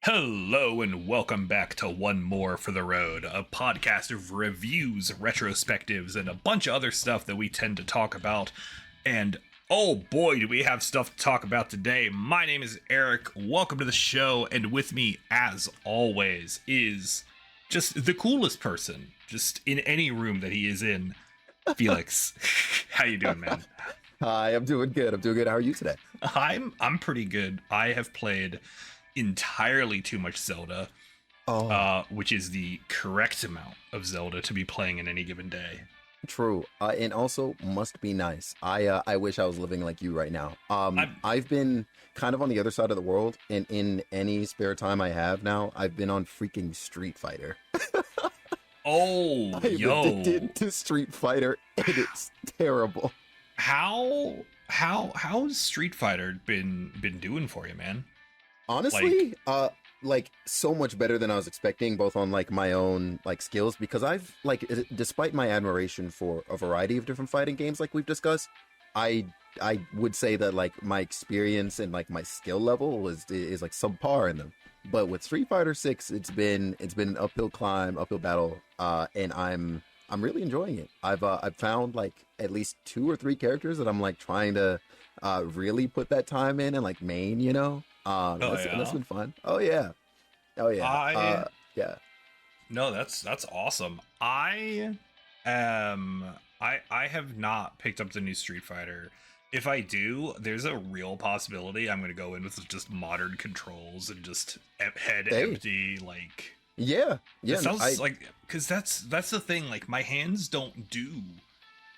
Hello and welcome back to One More for the Road, a podcast of reviews, retrospectives, and a bunch of other stuff that we tend to talk about. And oh boy, do we have stuff to talk about today. My name is Eric. Welcome to the show, and with me, as always, is just the coolest person, just in any room that he is in, Felix. How you doing, man? Hi, I'm doing good. How are you today? I'm pretty good. I have played entirely too much Zelda, which is the correct amount of Zelda to be playing in any given day. True. And also must be nice. I wish I was living like you right now. I've been kind of on the other side of the world, and in any spare time I have now, I've been on freaking Street Fighter. Oh, I'm addicted to Street Fighter, and it's terrible. How's Street Fighter been doing for you, man? Honestly, like so much better than I was expecting, both on like my own like skills, because I've like, despite my admiration for a variety of different fighting games like we've discussed, I would say that like my experience and like my skill level is like subpar in them. But with Street Fighter 6, it's been an uphill climb, uphill battle, and I'm really enjoying it. I've found like at least 2 or 3 characters that I'm like trying to really put that time in and like main, you know. That's been fun. Oh yeah. Yeah. No, that's awesome. I have not picked up the new Street Fighter. If I do, there's a real possibility I'm going to go in with just modern controls and just head empty, like. Yeah. It sounds like, because that's the thing. Like, my hands don't do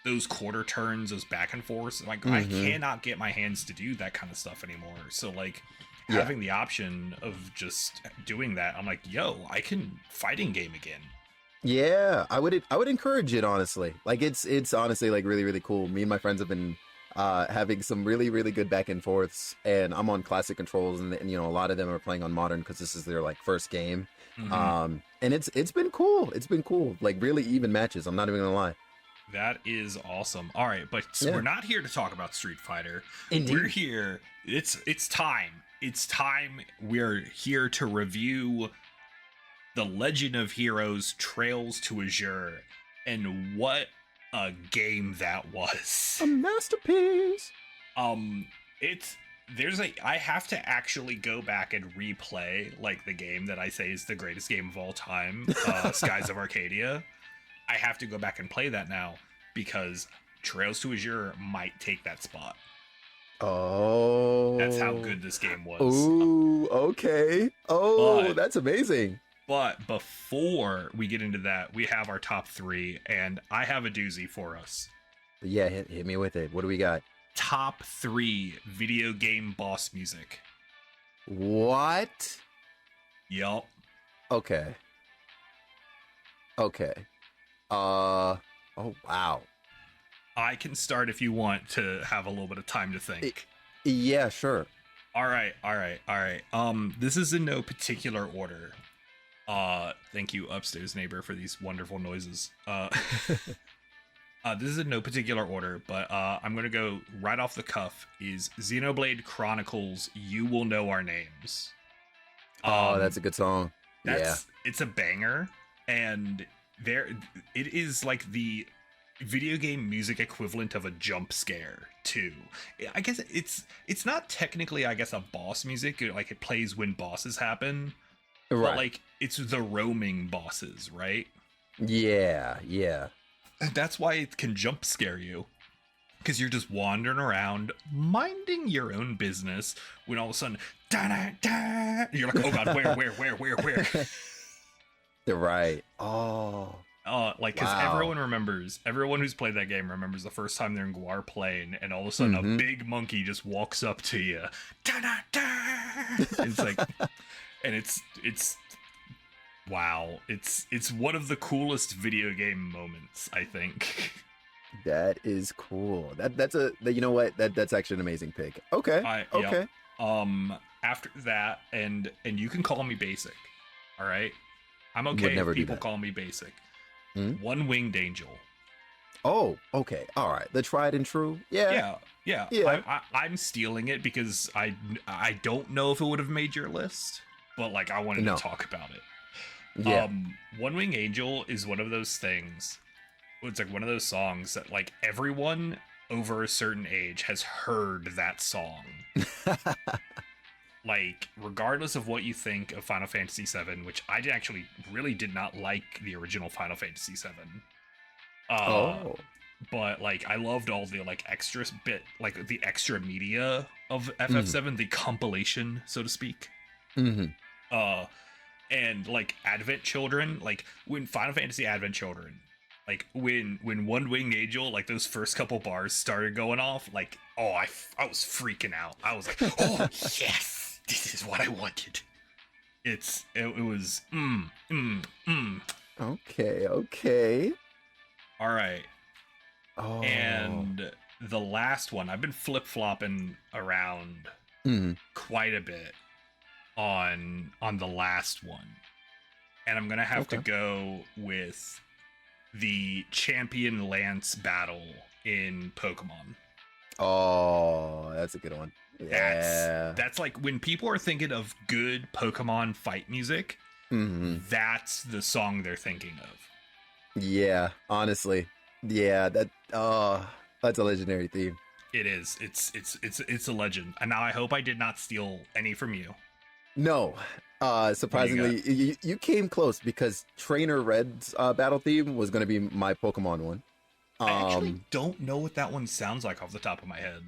those quarter turns, those back and forth. Like, I cannot get my hands to do that kind of stuff anymore. So like, having the option of just doing that, I'm like, yo, I can fighting game again. Yeah, I would encourage it, honestly. Like, it's honestly like really, really cool. Me and my friends have been having some really, really good back and forths, and I'm on classic controls, and you know, a lot of them are playing on modern because this is their like first game. And it's been cool. It's been cool. Like, really even matches. I'm not even gonna lie. That is awesome. All right, but we're not here to talk about Street Fighter. Indeed. We're here. It's time. It's time. We're here to review The Legend of Heroes Trails to Azure, and what a game that was. A masterpiece. I have to actually go back and replay like the game that I say is the greatest game of all time, Skies of Arcadia. I have to go back and play that now because Trails to Azure might take that spot. Oh, that's how good this game was. Ooh, okay. Oh, that's amazing. But before we get into that, we have our top 3, and I have a doozy for us. Yeah, hit me with it. What do we got? Top 3 video game boss music. What? Yup. Okay. Oh wow. I can start if you want to have a little bit of time to think. Yeah, sure. All right. This is in no particular order. Thank you, upstairs neighbor, for these wonderful noises. This is in no particular order, but I'm gonna go right off the cuff. Is Xenoblade Chronicles You Will Know Our Names. That's a good song. It's a banger, and it is like the video game music equivalent of a jump scare too. I guess it's not technically, I guess, a boss music, like it plays when bosses happen, right? But like, it's the roaming bosses, right? Yeah. That's why it can jump scare you, because you're just wandering around minding your own business when all of a sudden you're like, oh god, where They're right. Oh, like, because everyone who's played that game remembers the first time they're in Guar Plain, and all of a sudden a big monkey just walks up to you. It's like, and it's wow. It's one of the coolest video game moments, I think. That is cool. You know what? That's actually an amazing pick. Okay. Okay. Yep. After that, and you can call me basic. All right. I'm okay if people call me basic. One Winged Angel. Oh, okay. All right. The tried and true. Yeah. I'm stealing it because I don't know if it would have made your list. but like I wanted No. to talk about it. Yeah. One Wing Angel is one of those things. It's like one of those songs that like everyone over a certain age has heard that song. Like, regardless of what you think of Final Fantasy VII, which I actually really did not like the original Final Fantasy VII. Oh. But like I loved all the like extras bit, like the extra media of Mm-hmm. FF7, the compilation, so to speak. Mm-hmm. And like Advent Children, like when Final Fantasy Advent Children, like when One Winged Angel, like those first couple bars started going off, like I was freaking out. I was like, oh yes, this is what I wanted. It was Okay. all right. Oh. And the last one, I've been flip-flopping around quite a bit on the last one. And I'm going to have to go with the Champion Lance battle in Pokemon. Oh, that's a good one. Yeah. That's like when people are thinking of good Pokemon fight music, that's the song they're thinking of. Yeah, honestly. Yeah, that's a legendary theme. It is. It's a legend. And now I hope I did not steal any from you. No. Surprisingly, you came close because Trainer Red's battle theme was going to be my Pokemon one. I actually don't know what that one sounds like off the top of my head.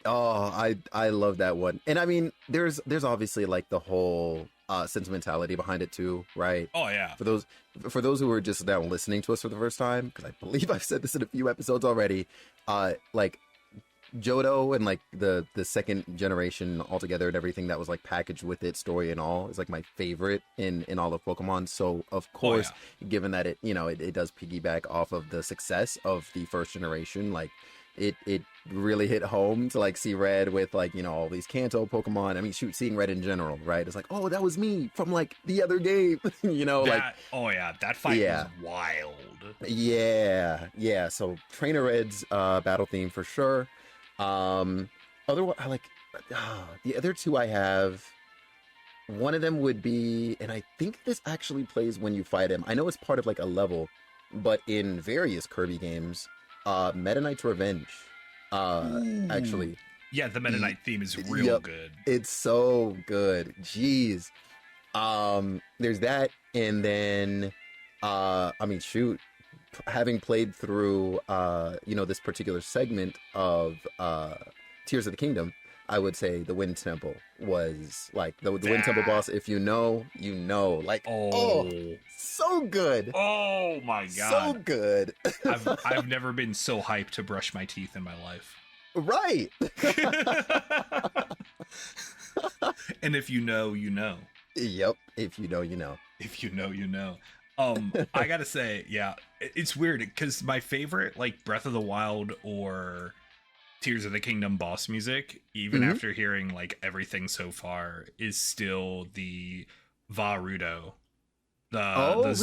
I love that one. And I mean, there's obviously like the whole sentimentality behind it too, right? Oh yeah. For those who are just now listening to us for the first time, because I believe I've said this in a few episodes already, like Johto and like the second generation altogether and everything that was like packaged with it, story and all, is like my favorite in all of Pokemon. So of course, given that it does piggyback off of the success of the first generation, like it really hit home to like see Red with like all these Kanto Pokemon. I mean, seeing Red in general, right? It's like, oh, that was me from like the other game, that fight was wild. Yeah. So Trainer Red's battle theme for sure. Otherwise, I like the other two I have. One of them would be, and I think this actually plays when you fight him. I know it's part of like a level, but in various Kirby games, Meta Knight's Revenge. Actually, yeah, the Meta Knight theme is real good. It's so good. Jeez. There's that, and then I mean, shoot. Having played through, this particular segment of Tears of the Kingdom, I would say the Wind Temple was like the Wind Temple boss. If you know, like, so good. Oh my god, so good. I've never been so hyped to brush my teeth in my life. Right. And if you know, you know. Yep. If you know, you know. If you know, you know. I gotta say, yeah, it's weird because my favorite, like Breath of the Wild or Tears of the Kingdom boss music, even after hearing like everything so far, is still the Varudo, the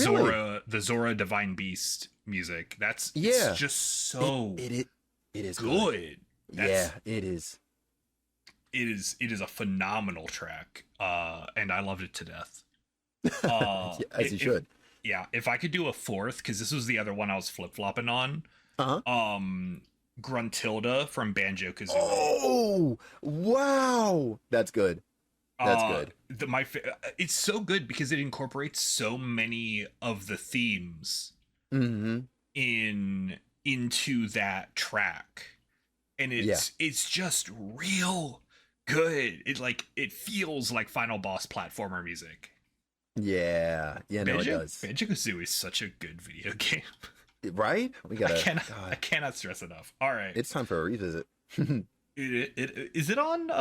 Zora Divine Beast music. It's just so it is good. It is. It is a phenomenal track, and I loved it to death. As you should. Yeah, if I could do a fourth, because this was the other one I was flip-flopping on. Gruntilda from Banjo-Kazooie. Oh, wow. That's good. Good. It's so good because it incorporates so many of the themes into that track. And it's just real good. It feels like final boss platformer music. Yeah, no, it does. Banjo-Kazooie is such a good video game, right? I cannot stress enough. All right, it's time for a revisit. Is it on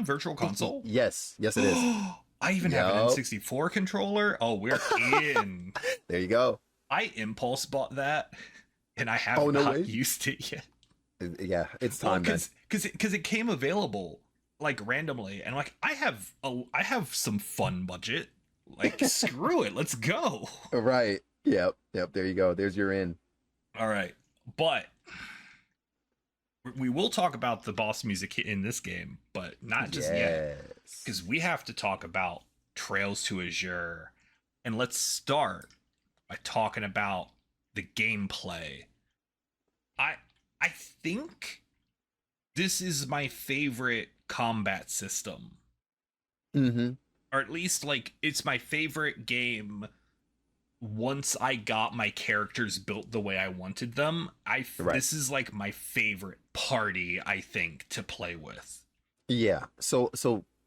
Virtual Console? Yes, it is. I even have an N64 controller. Oh, we're in. There you go. I impulse bought that, and I have not used it yet. Yeah, it's time, because it came available like randomly, and like I have some fun budget. Like screw it, let's go. Right. Yep. There you go. There's your in. All right, but we will talk about the boss music in this game, but not just yet. because we have to talk about Trails to Azure, and let's start by talking about the gameplay. I I think this is my favorite combat system, Mm-hmm. or at least like it's my favorite game. Once I got my characters built the way I wanted them, Right. this is like my favorite party, I think, to play with. Yeah. So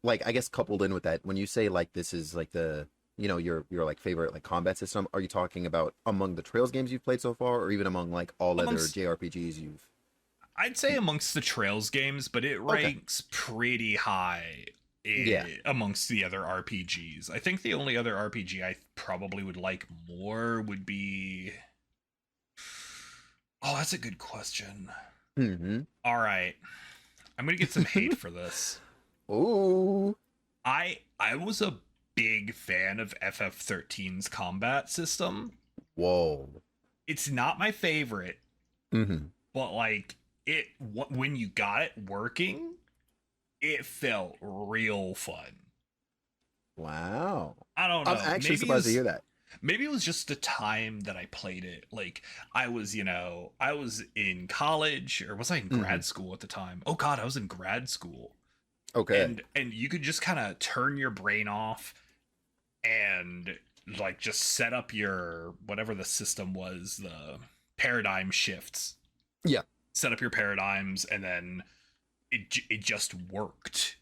like I guess coupled in with that, when you say like this is like the your like favorite like combat system, are you talking about among the Trails games you've played so far, or even among like all other Amongst, JRPGs you've? I'd say amongst the Trails games, but it Okay. ranks pretty high Yeah. amongst the other RPGs. I think the only other RPG I probably would like more would be. Oh, that's a good question. Mm-hmm. All right, I'm gonna get some hate for this. Ooh. I was a big fan of FF13's combat system. Whoa. It's not my favorite, Mm-hmm. but like when you got it working, it felt real fun. Wow. I don't know. I'm actually surprised to hear that. Maybe it was just the time that I played it. Like I was in college, or was I in grad school at the time? Oh God, I was in grad school. Okay. And you could just kind of turn your brain off and like just set up your whatever the system was, the paradigm shifts. Yeah. Set up your paradigms, and then it just worked.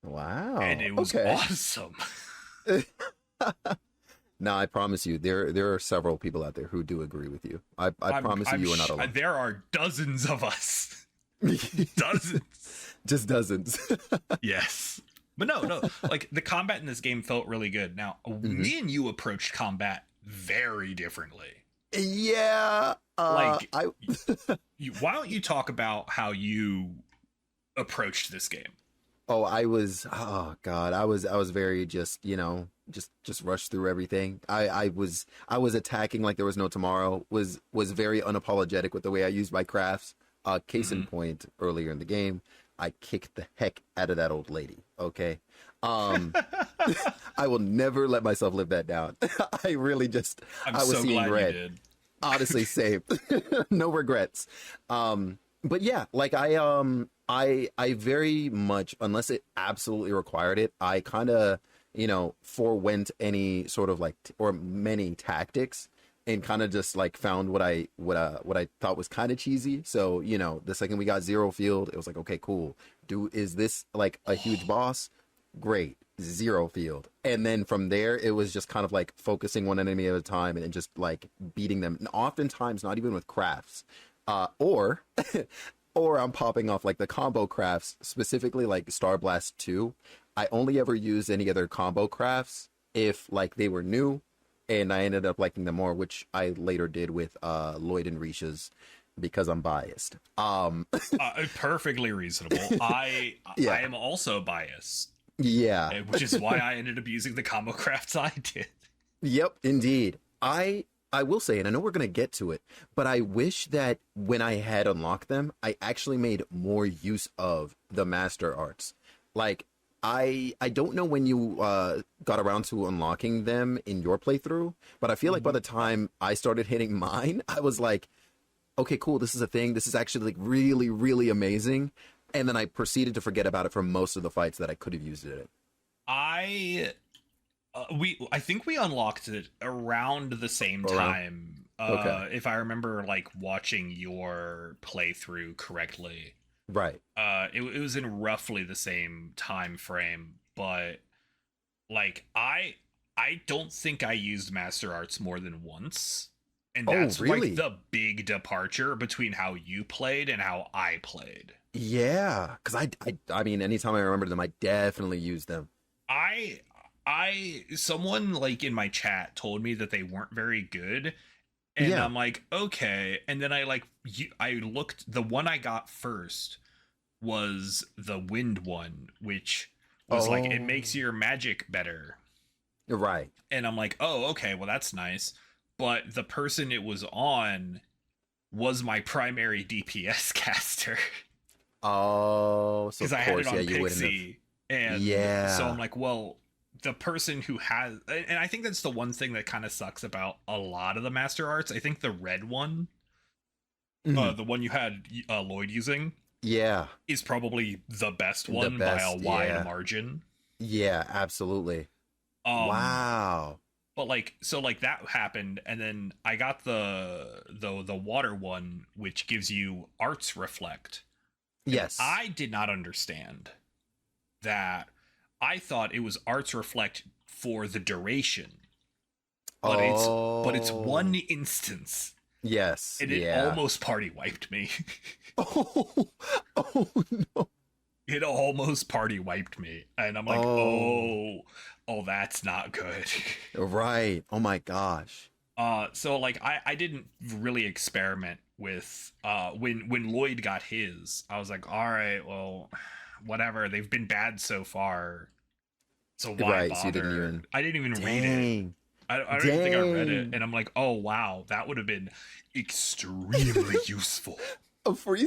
Wow. And it was awesome. No, I promise you, there are several people out there who do agree with you. I promise you are not alone. There are dozens of us. Dozens. Just dozens. Yes. But no, like the combat in this game felt really good. Now, me and you approached combat very differently. Yeah. Why don't you talk about how you approached this game? Oh God, I was very just rushed through everything. I was attacking like there was no tomorrow. Was very unapologetic with the way I used my crafts. Case in point, earlier in the game, I kicked the heck out of that old lady. Okay. I will never let myself live that down. I really just, I was so seeing glad red. you did. Honestly, same. No regrets. But yeah, like I very much, unless it absolutely required it, I kind of, forewent any sort of like, or many tactics, and kind of just like found what I thought was kind of cheesy. So, the second we got zero field, it was like, okay, cool. Is this like a huge boss? Great. Zero field. And then from there, it was just kind of like focusing one enemy at a time and just like beating them. And oftentimes, not even with crafts, or I'm popping off like the combo crafts, specifically like Star Blast 2. I only ever used any other combo crafts if like they were new, and I ended up liking them more, which I later did with Lloyd and Risha's, because I'm biased. Perfectly reasonable. I am also biased. Yeah. Which is why I ended up using the combo crafts I did. Yep, indeed. I will say, and I know we're going to get to it, but I wish that when I had unlocked them, I actually made more use of the master arts. Like, I don't know when you got around to unlocking them in your playthrough, but I feel like by the time I started hitting mine, I was like, okay, cool, this is a thing. This is actually like really, really amazing. And then I proceeded to forget about it for most of the fights that I could have used it in. I think we unlocked it around the same time. Okay. If I remember, like watching your playthrough correctly, Right. it was in roughly the same time frame. But like I don't think I used Master Arts more than once, and that's really? like the big departure between how you played and how I played. Yeah, because I mean, anytime I remember them, I definitely use them. Someone like in my chat told me that they weren't very good, and Yeah. I'm like, okay. And then I looked. The one I got first was the wind one, which was like it makes your magic better. Right. And I'm like, oh, okay, well that's nice. But the person it was on was my primary DPS caster. Oh, so Because of I had course, it on yeah, you wouldn't have. Pixie. And so Yeah. I'm like, well, the person who has, and I think that's the one thing that kind of sucks about a lot of the master arts. I think the red one, Mhm. the one you had Lloyd using, Yeah. is probably the best The one by a best. wide Yeah. margin. Yeah, absolutely. Um, Wow. but like, so like that happened, and then I got the water one, which gives you arts reflect, and Yes. I did not understand that. I thought it was arts reflect for the duration, but it's one Oh. instance, Yes. and it Yeah. almost party wiped me. Oh. Oh no. It almost party wiped me, and I'm like, Oh. oh, that's not good. Right. Oh my gosh. So like I didn't really experiment with when Lloyd got his. I was like, all right, well, whatever. They've been bad so far, so why Right. So you didn't bother? even. I didn't even read it. Dang. I don't even think I read it, Dang. and I'm like, oh wow, that would have been extremely useful. A free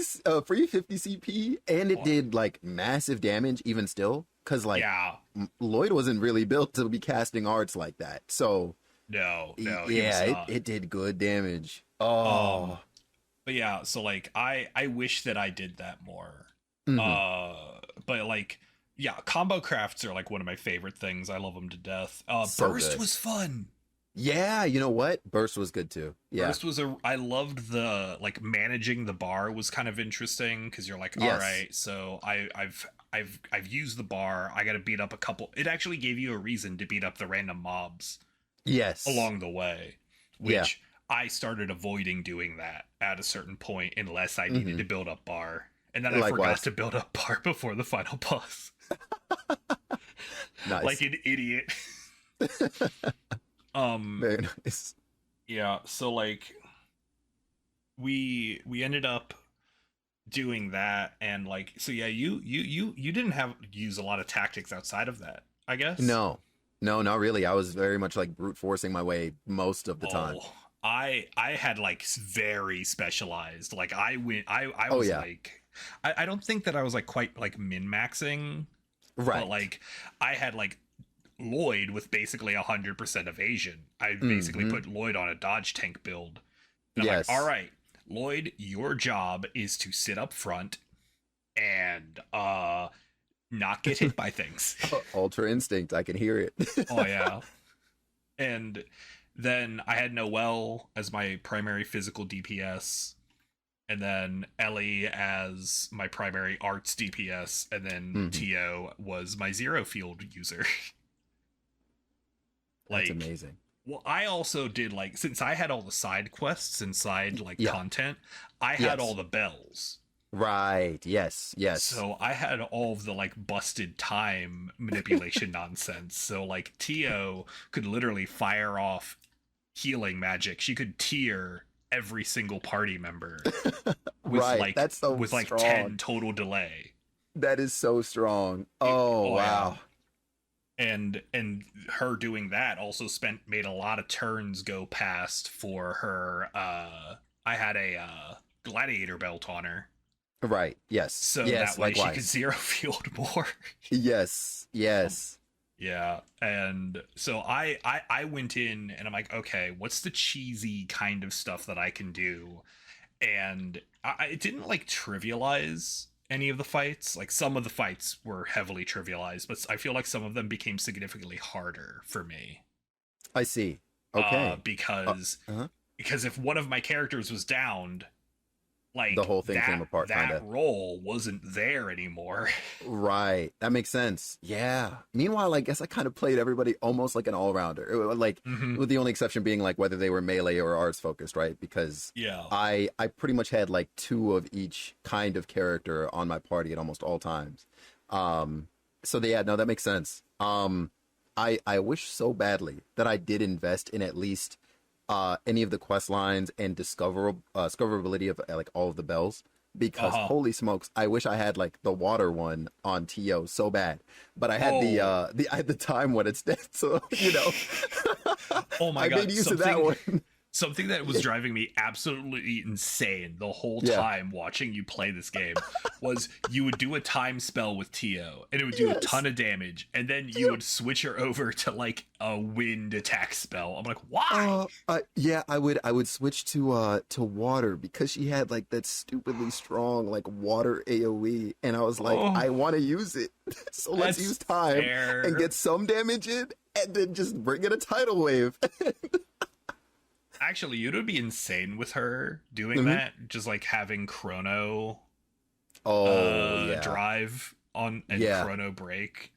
50 CP, and it Oh, did like massive damage even still, because like yeah, Lloyd wasn't really built to be casting arts like that. So no, he yeah, was it, not. it did good damage. Um, Oh. but yeah, so like I wish that I did that more. Mhm. But like yeah, combo crafts are like one of my favorite things. I love them to death. So Burst good. was fun. Yeah, you know what? Burst was good too. Yeah. Burst was a I loved the like managing the bar was kind of interesting because you're like, all Yes. right, so I've used the bar. I got to beat up a couple. It actually gave you a reason to beat up the random mobs Yes. along the way, Yeah. which I started avoiding doing that at a certain point unless I needed Hmm. to build up bar. And then I forgot Likewise. to build up bar before the final boss. Like Nice. an idiot. um Very nice. yeah, so like we ended up doing that, and like so yeah, you didn't have use a lot of tactics outside of that, I guess. No. No, not really. I was very much like brute forcing my way most of the time. Oh, I had like very specialized. Like I went I Oh was yeah. like I don't think that I was like quite like min maxing, but Right. like I had like Lloyd with basically 100% evasion. I basically Hmm. put Lloyd on a dodge tank build. And I'm like, all Yes. right, Lloyd, your job is to sit up front and not get hit by things. Ultra instinct. I can hear it. Oh yeah. And then I had Noel as my primary physical DPS, and then Ellie as my primary arts DPS, and then Mhm. Tio was my zero field user. That's Like, amazing. well, I also did like since I had all the side quests and side like Yeah. content, I had all Yes. the bells. Right. Yes. Yes. So I had all of the like busted time manipulation nonsense. So like Tio could literally fire off healing magic. She could tier every single party member with Right. like That's so with like strong. 10 total delay. That is so strong. Oh, Oh yeah. wow. And her doing that also made a lot of turns go past for her I had a gladiator belt on her. Right. Yes. So Yes. that way she could Likewise. zero field more. Yes. Yes. Yeah, and so I went in and I'm like, okay, what's the cheesy kind of stuff that I can do? And it didn't like trivialize any of the fights. Like some of the fights were heavily trivialized, but I feel like some of them became significantly harder for me. I see. Okay. Because Uh-huh. because if one of my characters was downed, like The whole thing that came apart, that kinda. role wasn't there anymore. Right. That makes sense. Yeah. Meanwhile, I guess I kind of played everybody almost like an all-rounder. Like, Mhm. with the only exception being like whether they were melee or arts focused, right? Because Yeah. I pretty much had like two of each kind of character on my party at almost all times. So yeah, no, that makes sense. I wish so badly that I did invest in at least any of the quest lines and discoverability of like all of the bells, because Uh-huh. holy smokes, I wish I had like the water one on TO so bad, but I had I had the time one instead, so Oh my I god, made use of that one. Something that was driving me absolutely insane the whole time watching you play this game was you would do a time spell with Tio, and it would do a ton of damage, and then you would switch her over to like a wind attack spell. I'm like, why? Yeah, I would switch to water because she had like that stupidly strong like water AoE, and I was like, I want to use it, so let's use time and get some damage in, and then just bring in a tidal wave. Actually, it would be insane with her doing that, just like having Chrono drive on and Chrono break.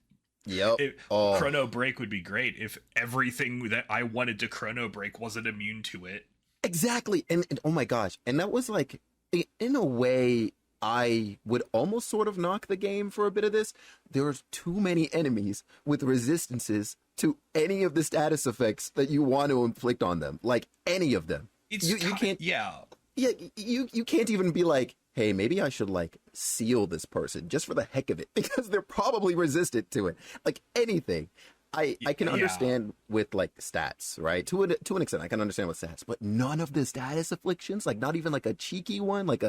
Chrono break would be great if everything that I wanted to Chrono break wasn't immune to it. Exactly. And oh my gosh. And that was like, in a way, I would almost sort of knock the game for a bit of this. There's too many enemies with resistances to any of the status effects that you want to inflict on them. Like any of them. You can't. Yeah. Yeah. You can't even be like, hey, maybe I should like seal this person just for the heck of it because they're probably resistant to it. Like anything. I can understand with like stats, right? To an extent, I can understand with stats, but none of the status afflictions, like not even like a cheeky one, like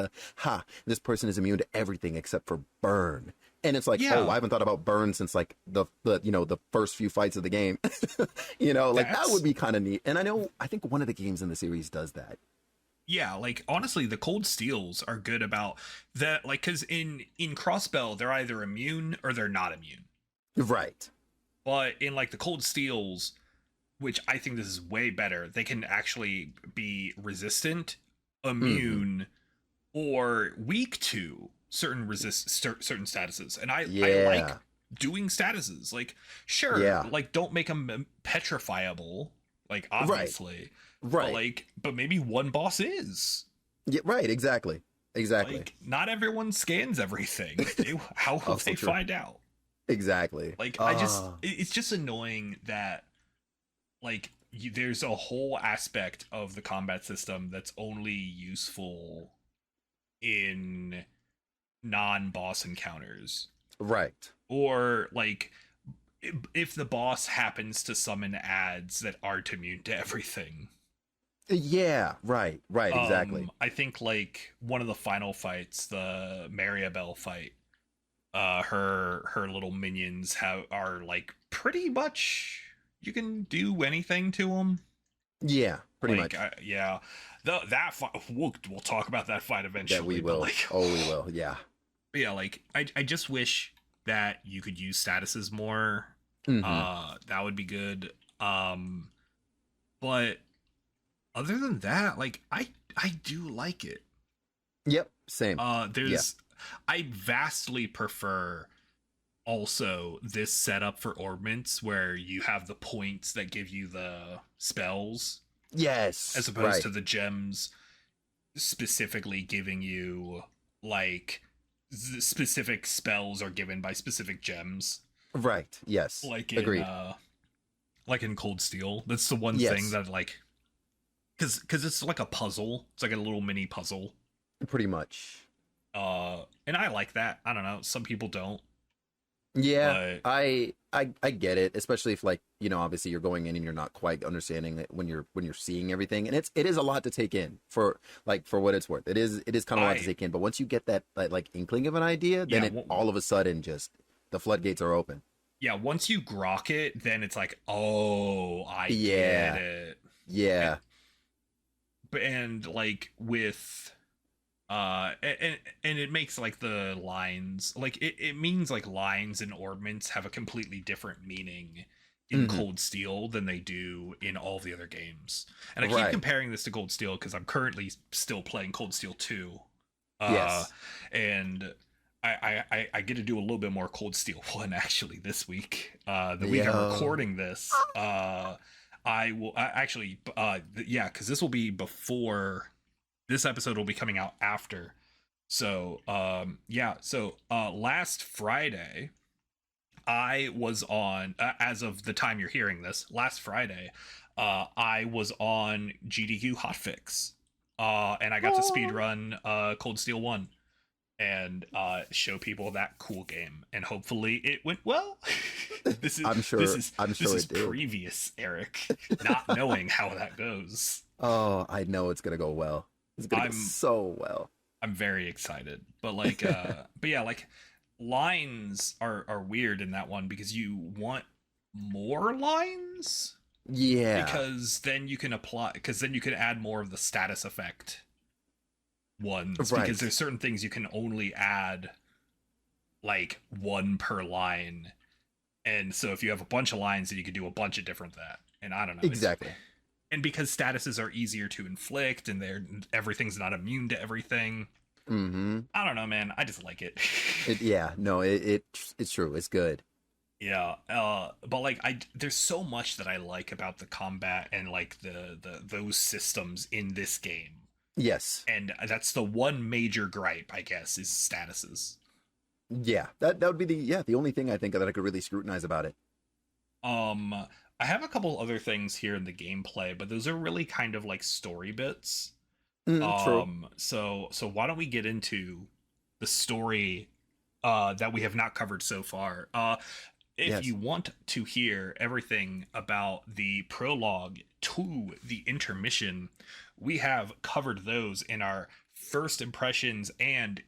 this person is immune to everything except for burn. And it's like, I haven't thought about burn since like the first few fights of the game. That would be kind of neat. And I think one of the games in the series does that. Yeah, like honestly, the cold steals are good about that, like because in Crossbell they're either immune or they're not immune. Right. But in like the cold steals, which I think this is way better, they can actually be resistant, immune, or weak to certain certain statuses. And I like doing statuses. Like, sure, like don't make them petrifiable, like obviously. Right. But maybe one boss is. Yeah, right, exactly. Like, not everyone scans everything. How will they find out? Exactly. Like, it's just annoying that, like, there's a whole aspect of the combat system that's only useful in non-boss encounters. Right. Or, like, if the boss happens to summon ads that aren't immune to everything. Yeah, right, exactly. I think, like, one of the final fights, the Mariabelle fight, her little minions are like pretty much you can do anything to them. Yeah, pretty much. That fight, we'll talk about that fight eventually. Yeah, we will. We will. Yeah. But yeah, like I just wish that you could use statuses more. That would be good. But other than that, like I do like it. Yep, same. I vastly prefer also this setup for Orbments where you have the points that give you the spells. Yes. As opposed to the gems specifically giving you like specific spells are given by specific gems. Right. Yes. Like agreed. Like in Cold Steel. That's the one thing that like because it's like a puzzle. It's like a little mini puzzle. Pretty much. And I like that. I don't know. Some people don't. Yeah, I get it, especially if like, obviously you're going in and you're not quite understanding it when you're seeing everything, and it is a lot to take in for what it's worth. It is kind of a lot to take in, but once you get that like inkling of an idea, then all of a sudden just the floodgates are open. Yeah, once you grok it, then it's like, oh, I get it. Yeah. And like with and it makes like the lines like it means like lines and ornaments have a completely different meaning in Cold Steel than they do in all of the other games. And I keep comparing this to Cold Steel because I'm currently still playing Cold Steel 2. Yes. And I get to do a little bit more Cold Steel 1 actually this week. The week I'm recording this. I will actually because this will be before. This episode will be coming out after. So, last Friday, I was on, as of the time you're hearing this, last Friday, I was on GDQ Hotfix. And I got to speedrun Cold Steel 1 and show people that cool game. And hopefully it went well. I'm sure this is it did. Previous Eric, not knowing how that goes. Oh, I know it's gonna go well. It's gonna go I'm so well. I'm very excited. But like but yeah, like lines are weird in that one because you want more lines Yeah, because then you can add more of the status effect ones because right. there's certain things you can only add like one per line. And so if you have a bunch of lines, then you can do a bunch of different that. And I don't know, it's Exactly. and because statuses are easier to inflict and everything's not immune to everything. Mm-hmm. I don't know, man. I just like it. Yeah, no, it's true. It's good. Yeah, but like there's so much that I like about the combat and like the those systems in this game, Yes. and that's the one major gripe, I guess, is statuses. Yeah. That would be the only thing I think that I could really scrutinize about it. Um, I have a couple other things here in the gameplay, but those are really kind of like story bits. True. So why don't we get into the story that we have not covered so far? If Yes. you want to hear everything about the prologue to the intermission, we have covered those in our first impressions and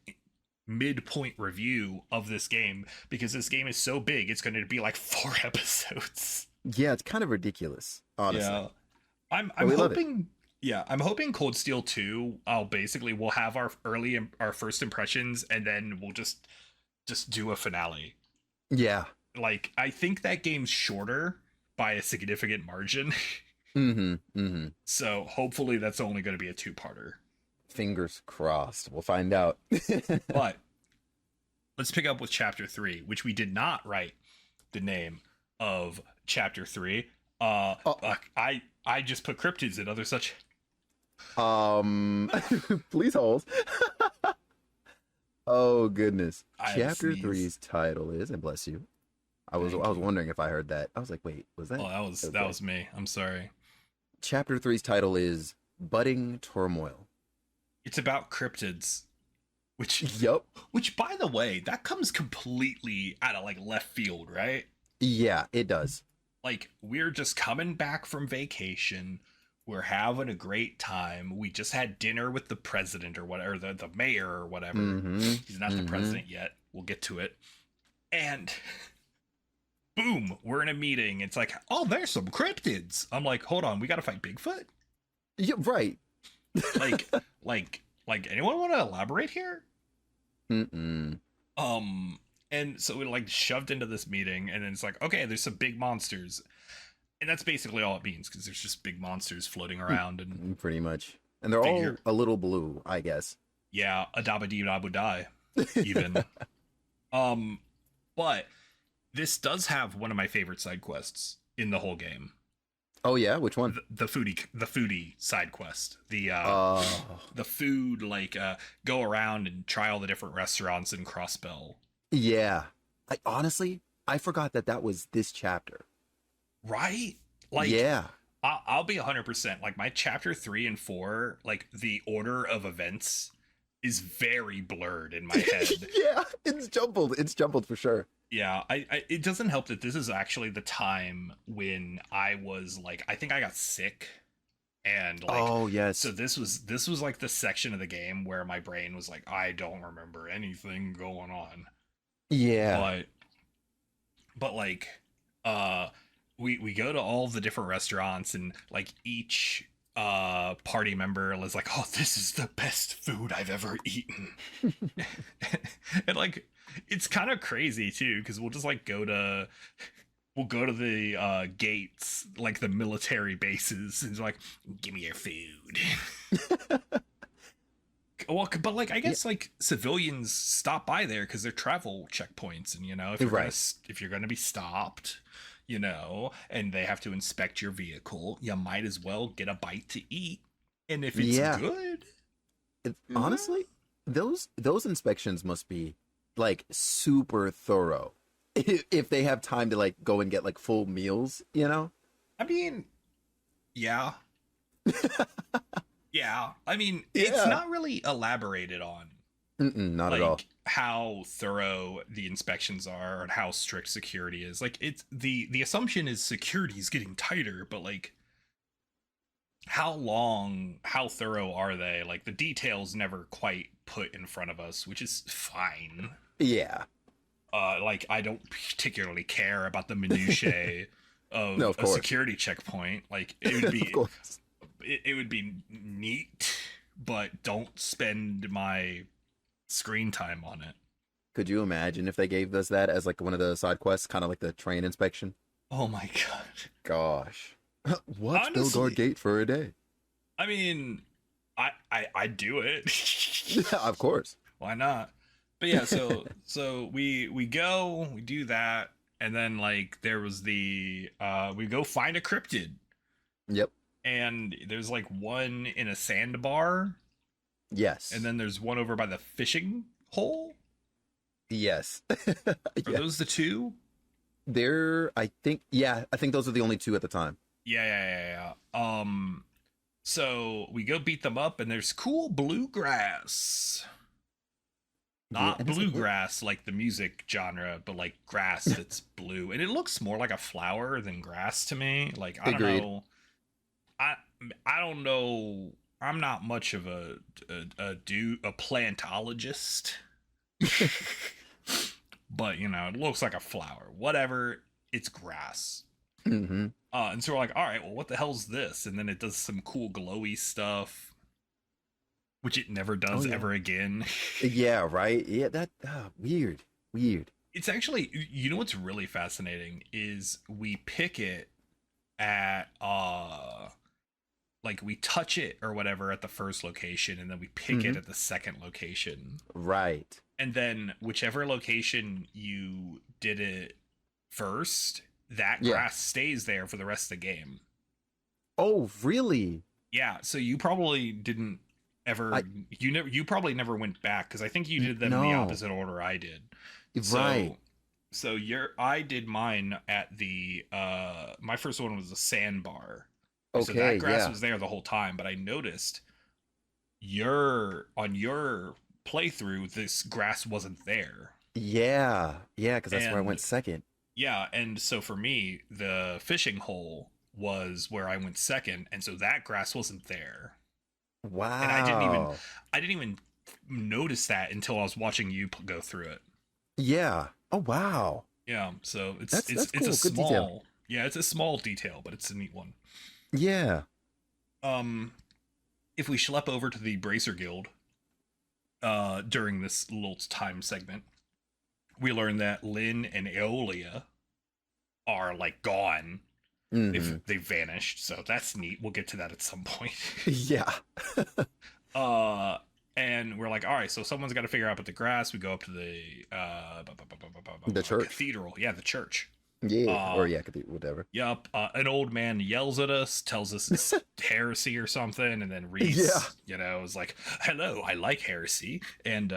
midpoint review of this game because this game is so big it's going to be like 4 episodes. Yeah, it's kind of ridiculous, honestly. Yeah. I'm But I'm we love it. hoping yeah, I'm hoping Cold Steel 2 we'll have our first impressions and then we'll just do a finale. Yeah. Like I think that game's shorter by a significant margin. Mm-hmm. Mm-hmm. So hopefully that's only going to be a two-parter. Fingers crossed. We'll find out. But let's pick up with chapter 3, which we did not write the name of chapter 3. Oh, I just put cryptids and other such. um, please hold. Oh goodness. I had to Chapter sneeze. three's title is, and bless you. I Thank was you. wondering if I heard that. I was like, wait, was that Oh, that okay? was me. I'm sorry. Chapter three's title is Budding Turmoil. It's about cryptids, which Yup. which by the way, that comes completely out of like left field, right? Yeah, it does. Like we're just coming back from vacation. We're having a great time. We just had dinner with the president or whatever, the mayor or whatever. Mm-hmm. He's not the Mm-hmm. president yet. We'll get to it. And boom, we're in a meeting. It's like, oh, there's some cryptids. I'm like, hold on, we got to fight Bigfoot. Yeah, right. Like, like anyone want to elaborate here? Mm-mm. Um, and so we like shoved into this meeting, and then it's like, okay, there's some big monsters, and that's basically all it means because there's just big monsters floating around and Pretty much. And they're all figure, a little blue, I guess. yeah, a dabba dee dabu die, even. Um, but this does have one of my favorite side quests in the whole game. Oh yeah, which one? The foodie side quest. Oh, The food like go around and try all the different restaurants in Crossbell. yeah. I honestly, I forgot that was this chapter. Right? Like Yeah. I'll be 100%. Like my chapter 3 and 4, like the order of events is very blurred in my head. Yeah, it's jumbled. It's jumbled for sure. Yeah, it doesn't help that this is actually the time when I was like I think I got sick and like Oh, so yes. this was like the section of the game where my brain was like I don't remember anything going on. Yeah. But like uh we go to all the different restaurants and like each party member is like, oh, this is the best food I've ever eaten. And like it's kind of crazy too because we'll go to the gates, like the military bases, and it's like, give me your food. Well, but like I Yeah. guess like civilians stop by there because they're travel checkpoints, and if you're Right. if you're gonna be stopped, and they have to inspect your vehicle, you might as well get a bite to eat, and if it's Yeah. good, yeah. Honestly, those inspections must be like super thorough. If they have time to like go and get like full meals, you know? I mean, yeah, yeah. I mean, it's Yeah. not really elaborated on Not at all. like how thorough the inspections are and how strict security is. Like it's the assumption is security is getting tighter, but like how thorough are they? Like the details never quite put in front of us, which is fine. Yeah. Like I don't particularly care about the minutiae No, of of a course. security checkpoint. Like it would Of be course. it would be neat, but don't spend my screen time on it. Could you imagine if they gave us that as like one of the side quests, kind of like the train inspection? Oh my god. Gosh. Watch Honestly, Belgard Gate for a day. I mean, I do it. Yeah, of course. Why not? But yeah, so we go, we do that, and then like there was the we go find a cryptid, Yep. and there's like one in a sandbar, Yes. and then there's one over by the fishing hole. Yes. Are Yeah. those the two? I think, yeah, I think those are the only two at the time. Yeah. So we go beat them up, and there's cool bluegrass. Yeah, Not and it's like, bluegrass like the music genre, but like grass that's blue, and it looks more like a flower than grass to me. Like I don't Agreed. know, I I don't know. I'm not much of a plantologist, but you know, it looks like a flower. Whatever, it's grass. hmm And so we're like, all right, well, what the hell's this? And then it does some cool glowy stuff, which it never does yeah. ever again. Yeah, right. Yeah, that weird. Weird. It's actually, you know what's really fascinating is we pick it at like we touch it or whatever at the first location, and then we pick it at the second location, Right. and then whichever location you did it first, that Yeah. grass stays there for the rest of the game. Oh, really? Yeah, so you probably didn't ever you probably never went back, because I think you did them in the No. opposite order I did. Right. So I did mine at the my first one was a sandbar. So Okay, that grass yeah. was there the whole time, but I noticed on your playthrough this grass wasn't there. Yeah. Yeah, because that's where I And went second. yeah, and so for me, the fishing hole was where I went second, and so that grass wasn't there. Wow. And I didn't even notice that until I was watching you go through it. Yeah. Oh, wow. Yeah, so That's it's cool. a Good detail. small, yeah, it's a small detail, but it's a neat one. Yeah. If we schlep over to the Bracer Guild during this little time segment, we learn that Lynn and Aeolia are like gone. Mhm. They've vanished, so that's neat. We'll get to that at some point. Yeah. And we're like, all right, so someone's got to figure out about the grass. We go up to the church. cathedral. Yeah, the church. Yeah. Or yeah, could be whatever. Yup. An old man yells at us, tells us it's heresy or something, and then Reese, is like, "Hello, I like heresy," and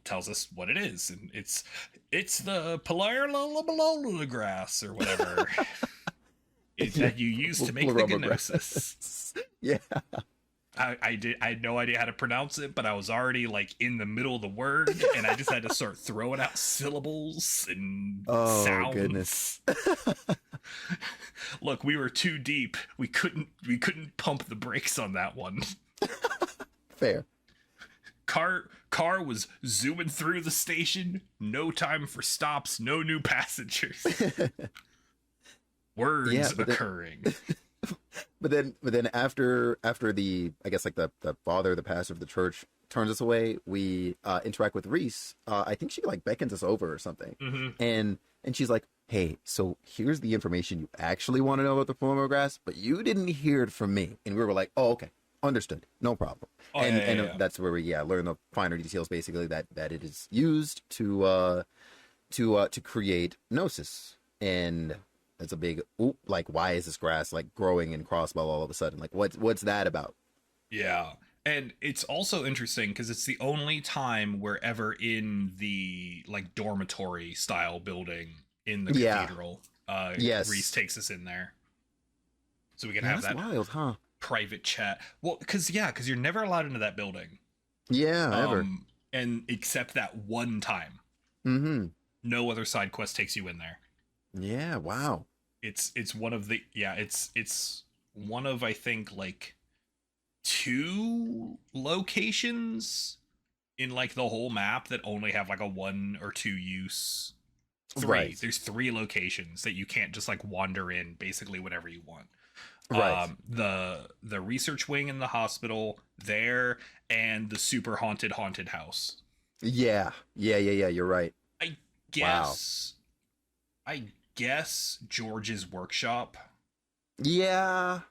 tells us what it is, and it's the Polarla grass or whatever that you use to make the gnosis. Yeah. I had no idea how to pronounce it, but I was already like in the middle of the word, and I just had to start throwing out syllables and sounds. Goodness. Look, we were too deep. We couldn't pump the brakes on that one. Fair. Car was zooming through the station. No time for stops. No new passengers. Words occurring. But then after the, I guess like the father, the pastor of the church turns us away, we interact with Reese. I think she like beckons us over or something. And she's like, "Hey, so here's the information you actually want to know about the former grass, but you didn't hear it from me." And we were like, "Oh, okay, understood, no problem." That's where we learn the finer details, basically that it is used to create gnosis. And it's a big like, why is this grass like growing in Crossbow all of a sudden? Like, what's that about? Yeah. And it's also interesting because it's the only time we're ever in the like dormitory style building in the cathedral. Yes. Reese takes us in there, so we can have that wild, huh? private chat. Well, because you're never allowed into that building. Yeah, ever. And except that one time. No other side quest takes you in there. Yeah. Wow. It's one of the it's one of, I think, like two locations in like the whole map that only have like a 1 or 2 use. Three. Right. There's 3 locations that you can't just like wander in basically whenever you want. Right. The research wing in the hospital there, and the super haunted house. Yeah. Yeah. You're right. I Wow. guess I guess George's workshop, Yeah.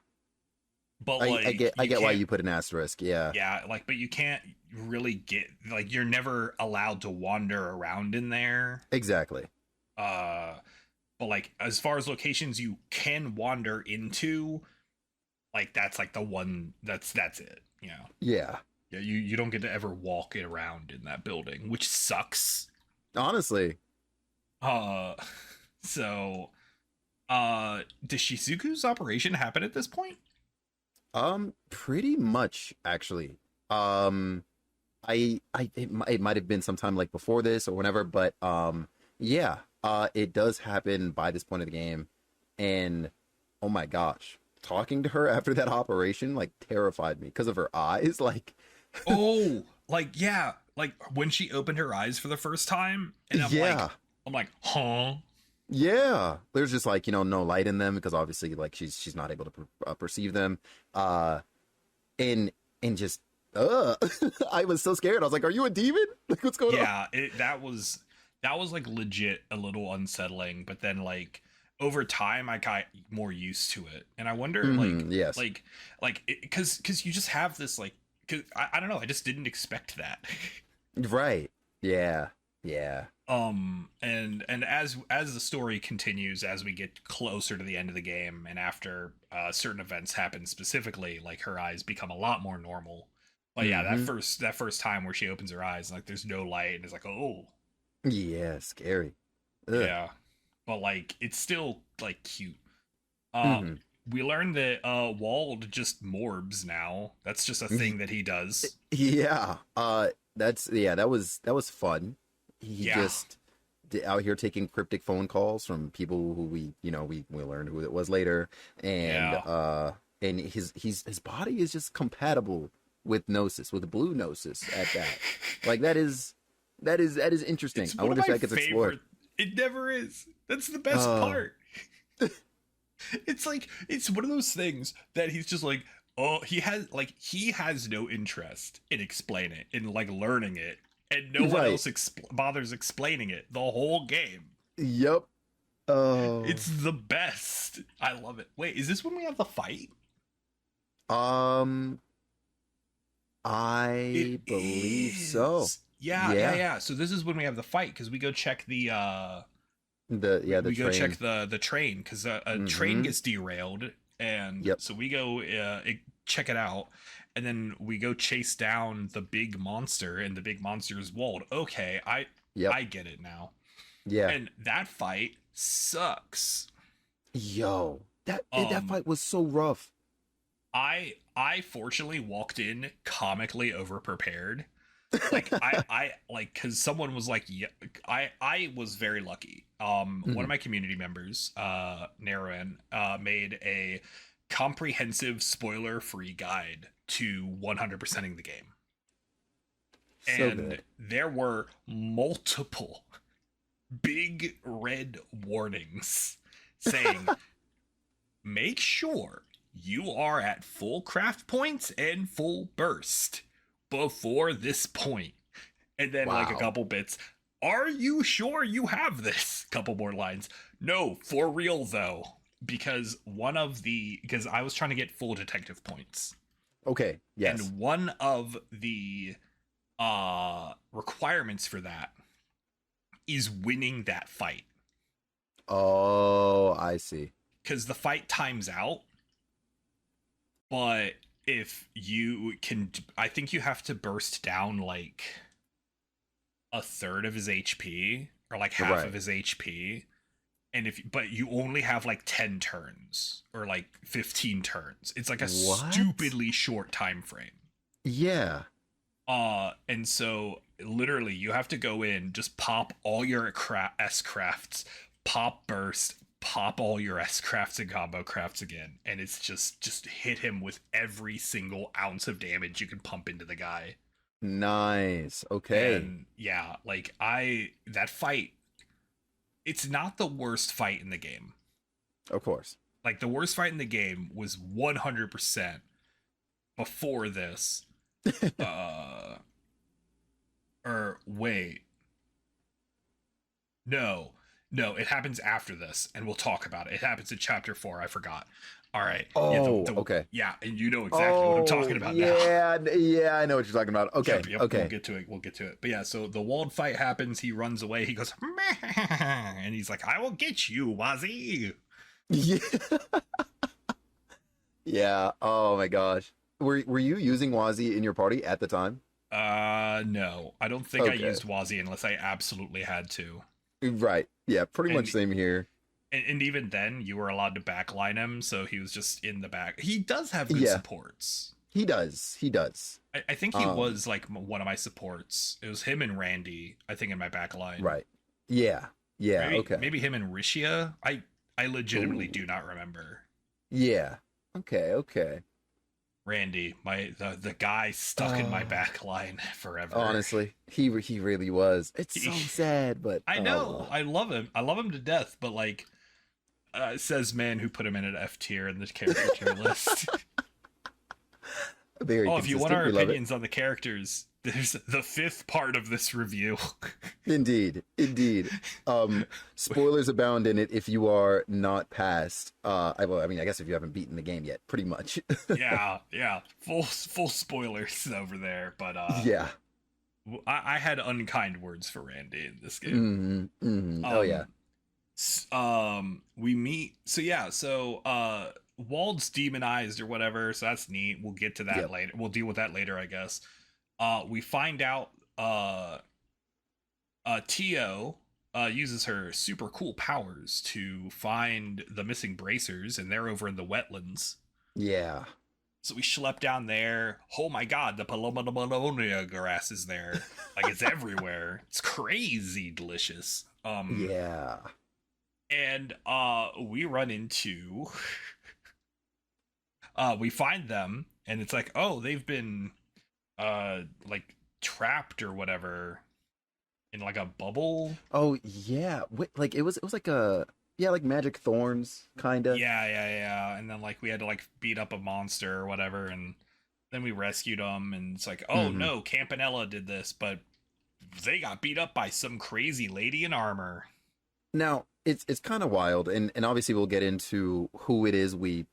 but I like get you why can't. you put an asterisk. Yeah. Yeah, like, but you can't really get, like, you're never allowed to wander around in there. Exactly. Uh, but like as far as locations you can wander into, like that's like the one that's it. You know. Yeah. Yeah, you don't get to ever walk it around in that building, which sucks. Honestly. Uh, so does Shizuku's operation happen at this point? Pretty much actually. It might have been sometime like before this or whenever, but yeah, it does happen by this point of the game, and oh my gosh, talking to her after that operation like terrified me because of her eyes. Like, Oh, like yeah, like when she opened her eyes for the first time, and yeah, I'm like, huh? yeah. There's just like no light in them because obviously like she's not able to perceive them. Uh, and just I was so scared. I was like, "Are you a demon? Like, what's going on?" Yeah, that was like legit a little unsettling, but then like over time I got more used to it, and I wonder Yes. because you just have this like, because I don't know, I just didn't expect that. Right. Yeah. Yeah. And as the story continues, as we get closer to the end of the game, and after certain events happen, specifically like her eyes become a lot more normal. But yeah, hmm that first time where she opens her eyes, like there's no light, and it's like, oh Yeah. Scary. Ugh. yeah, but like it's still like cute. Uh, hmm we learned that Wald just morbs now. That's just a thing that he does. Yeah. That was fun. He Yeah, just out here taking cryptic phone calls from people who we learned who it was later, and yeah. his body is just compatible with Gnosis, with blue Gnosis at that. Like that is interesting. It's I one of wonder if my that gets explored. favorite. It never is. That's the best Uh, part. It's like it's one of those things that he's just like, oh, he has no interest in explaining it, in like learning it, and no one right. else bothers explaining it the whole game. Yep. Oh. It's the best. I love it. Wait, is this when we have the fight? Um. It I believe so. is. Yeah, yeah, Yeah. yeah. So this is when we have the fight, because we go check the The we go check train. the train, because a train Mm-hmm. gets derailed, and Yep. so we go check it out, and then we go chase down the big monster, and the big monster is Wald. Okay, Yep. I get it now. Yeah. And that fight sucks. Yo, that um fight was so rough. I fortunately walked in comically overprepared. Like I like, because someone was like, yeah, I was very lucky. One of Mhm. my community members, Naran, made a comprehensive spoiler free guide to 100%ing the game, So and good. there were multiple big red warnings saying, make sure you are at full craft points and full burst before this point. And then like a Wow. couple bits. Are you sure you have this? Couple more lines. No, for real though. Because I was trying to get full detective points. Okay. Yes. And one of the requirements for that is winning that fight. Oh, I see. Because the fight times out, but if you can, I think you have to burst down like a third of his HP, or like half of Right. his HP. And but you only have like 10 turns or like 15 turns. It's like a What? stupidly short time frame. Yeah. And so literally you have to go in, just pop all your S crafts, pop burst, pop all your S crafts and combo crafts again, and it's just hit him with every single ounce of damage you can pump into the guy. Nice. Okay. And yeah, like that fight, it's not the worst fight in the game. Of course. Like, the worst fight in the game was 100% before this. Or wait. No, it happens after this, and we'll talk about it. It happens in chapter 4. I forgot. All right. Oh, okay. Yeah, and you know exactly what I'm talking about now. Yeah, I know what you're talking about. Okay, Yep, okay. We'll get to it. But yeah, so the walled fight happens. He runs away. He goes, and he's like, "I will get you, Wazzy." Yeah. Yeah. Oh my gosh. Were you using Wazi in your party at the time? No. I don't think I used Wazzy unless I absolutely had to. Right. Yeah, pretty much same here. And even then, you were allowed to backline him, so he was just in the back. He does have good supports. He does. I think he was like one of my supports. It was him and Randy, I think, in my backline. Right. Yeah. Okay. Maybe him and Rishia. I legitimately do not remember. Yeah. Okay. Randy, the guy stuck in my back line forever. Honestly, he really was. It's so sad, but I know. I love him. I love him to death, but like says man who put him in an F tier in the character tier list. If you want our opinions on the characters, there's the 5th part of this review. Indeed. Spoilers abound in it if you are not past. I guess if you haven't beaten the game yet, pretty much. yeah. Full spoilers over there, but yeah. I had unkind words for Randy in this game. Oh yeah. We meet. So Wald's demonized or whatever, so that's neat. We'll get to that later. We'll deal with that later, I guess. We find out Tio uses her super cool powers to find the missing bracers, and they're over in the wetlands. Yeah. So we schlep down there. Oh my god, the Paloma grass is there. Like, it's everywhere. It's crazy delicious. Yeah. And we run into we find them, and it's like, oh, they've been like trapped or whatever in like a bubble. Oh yeah. Like it was like a like magic thorns kind of. Yeah. And then like we had to like beat up a monster or whatever, and then we rescued them, and it's like, oh no, Campanella did this, but they got beat up by some crazy lady in armor. Now, it's kind of wild, and obviously we'll get into who it is we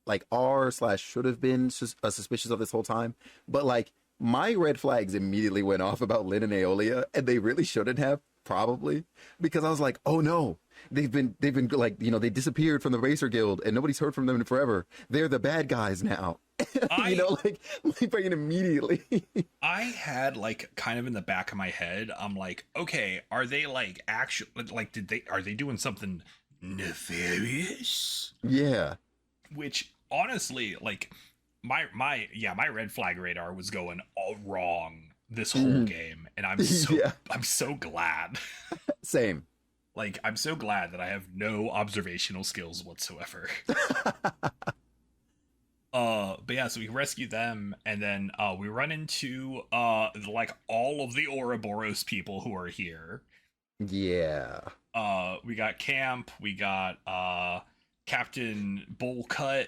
like are/should have been suspicious of this whole time, but like my red flags immediately went off about Lynn and Aeolia, and they really shouldn't have, probably, because I was like, oh no, they've been like, they disappeared from the Racer Guild and nobody's heard from them in forever. They're the bad guys now. Like my brain immediately. I had like kind of in the back of my head, I'm like, okay, are they like actually like are they doing something nefarious? Yeah. Which honestly, like my red flag radar was going all wrong this whole game, and I'm so glad. Same. Like, I'm so glad that I have no observational skills whatsoever. But yeah, so we rescue them, and then we run into like all of the Ouroboros people who are here. Yeah. We got Camp, we got Captain Bullcut,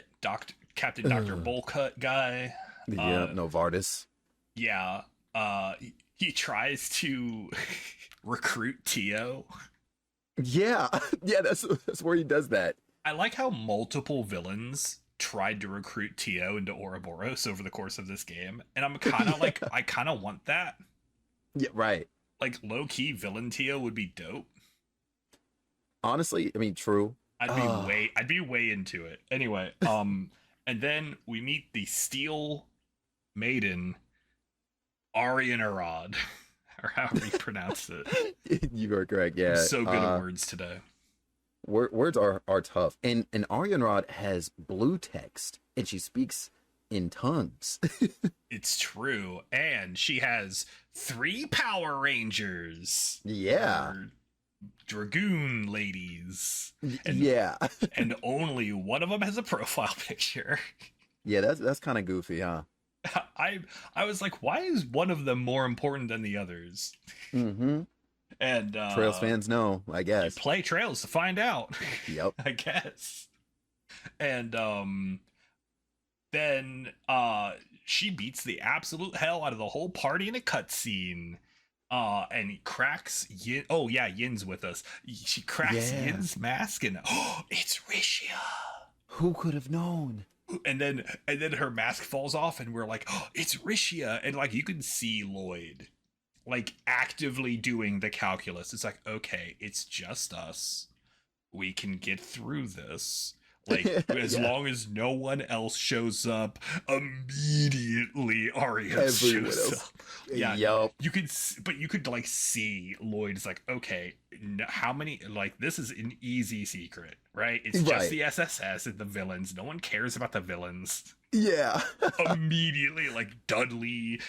Captain Dr. Bullcut guy. Novartis. Yeah. He tries to recruit Tio. Yeah, that's where he does that. I like how multiple villains tried to recruit Tio into Ouroboros over the course of this game, and I'm kind of like, I kind of want that. Yeah, right. Like, low-key villain Tio would be dope. Honestly, I mean, true. I'd be way into it. Anyway, and then we meet the Steel Maiden, Arian Arad, or however you pronounce it. You are correct, yeah. I'm so good at words today. Words are tough. And Arian Rod has blue text, and she speaks in tongues. It's true. And she has 3 Power Rangers. Yeah. Or dragoon ladies, and Yeah. and only one of them has a profile picture. Yeah, that's kind of goofy, huh? I was like, why is one of them more important than the others? Mm-hmm. And Trails fans know, I you guess. play Trails to find out. Yep. I guess. And then she beats the absolute hell out of the whole party in a cutscene. And he cracks Yin. Oh yeah, Yin's with us. She cracks Yin's mask, and it's Rishia. Who could have known? And then her mask falls off, and we're like, it's Rishia. And like you can see Lloyd like actively doing the calculus. It's like, okay, it's just us. We can get through this. Like, as long as no one else shows up, immediately Arya shows up. Yeah, yep. you could like see Lloyd's like, okay, how many? Like, this is an easy secret, right? It's just the SSS and the villains. No one cares about the villains. Yeah. Immediately, like Dudley,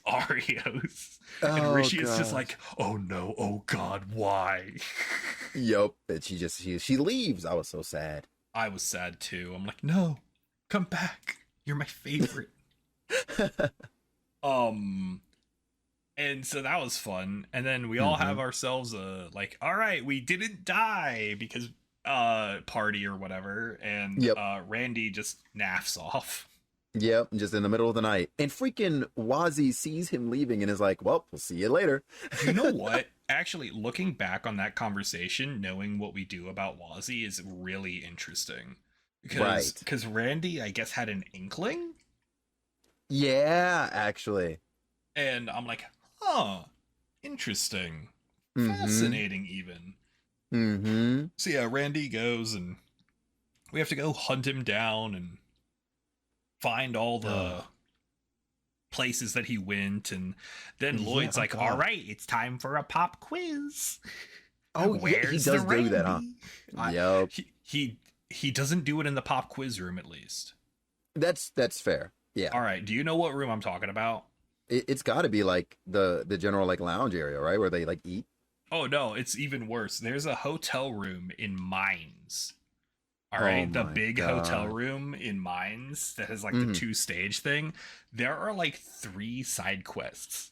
Arios, and Rishia's just like, oh no, oh god, why? Yep. And she leaves. I was so sad. I was sad too. I'm like, no, come back. You're my favorite. And so that was fun. And then we all have ourselves a like, all right, we didn't die because party or whatever. And Randy just naffs off. Yep, just in the middle of the night. And freaking Wazzy sees him leaving and is like, well, we'll see you later. You know what? Actually, looking back on that conversation, knowing what we do about Wazzy is really interesting. Because Randy, I guess, had an inkling? Yeah, actually. And I'm like, huh, interesting. Fascinating, even. Mm-hmm. So yeah, Randy goes and we have to go hunt him down and find all the places that he went, and then Lloyd's like, all right, it's time for a pop quiz. Oh, where's he does do that, huh? Yep. He doesn't do it in the pop quiz room, at least. That's fair. Yeah. All right, do you know what room I'm talking about? It's got to be like the general like lounge area, right, where they like eat. Oh no, it's even worse. There's a hotel room in Mines. All right, the big hotel room in Mines that has like the 2-stage thing. There are like 3 side quests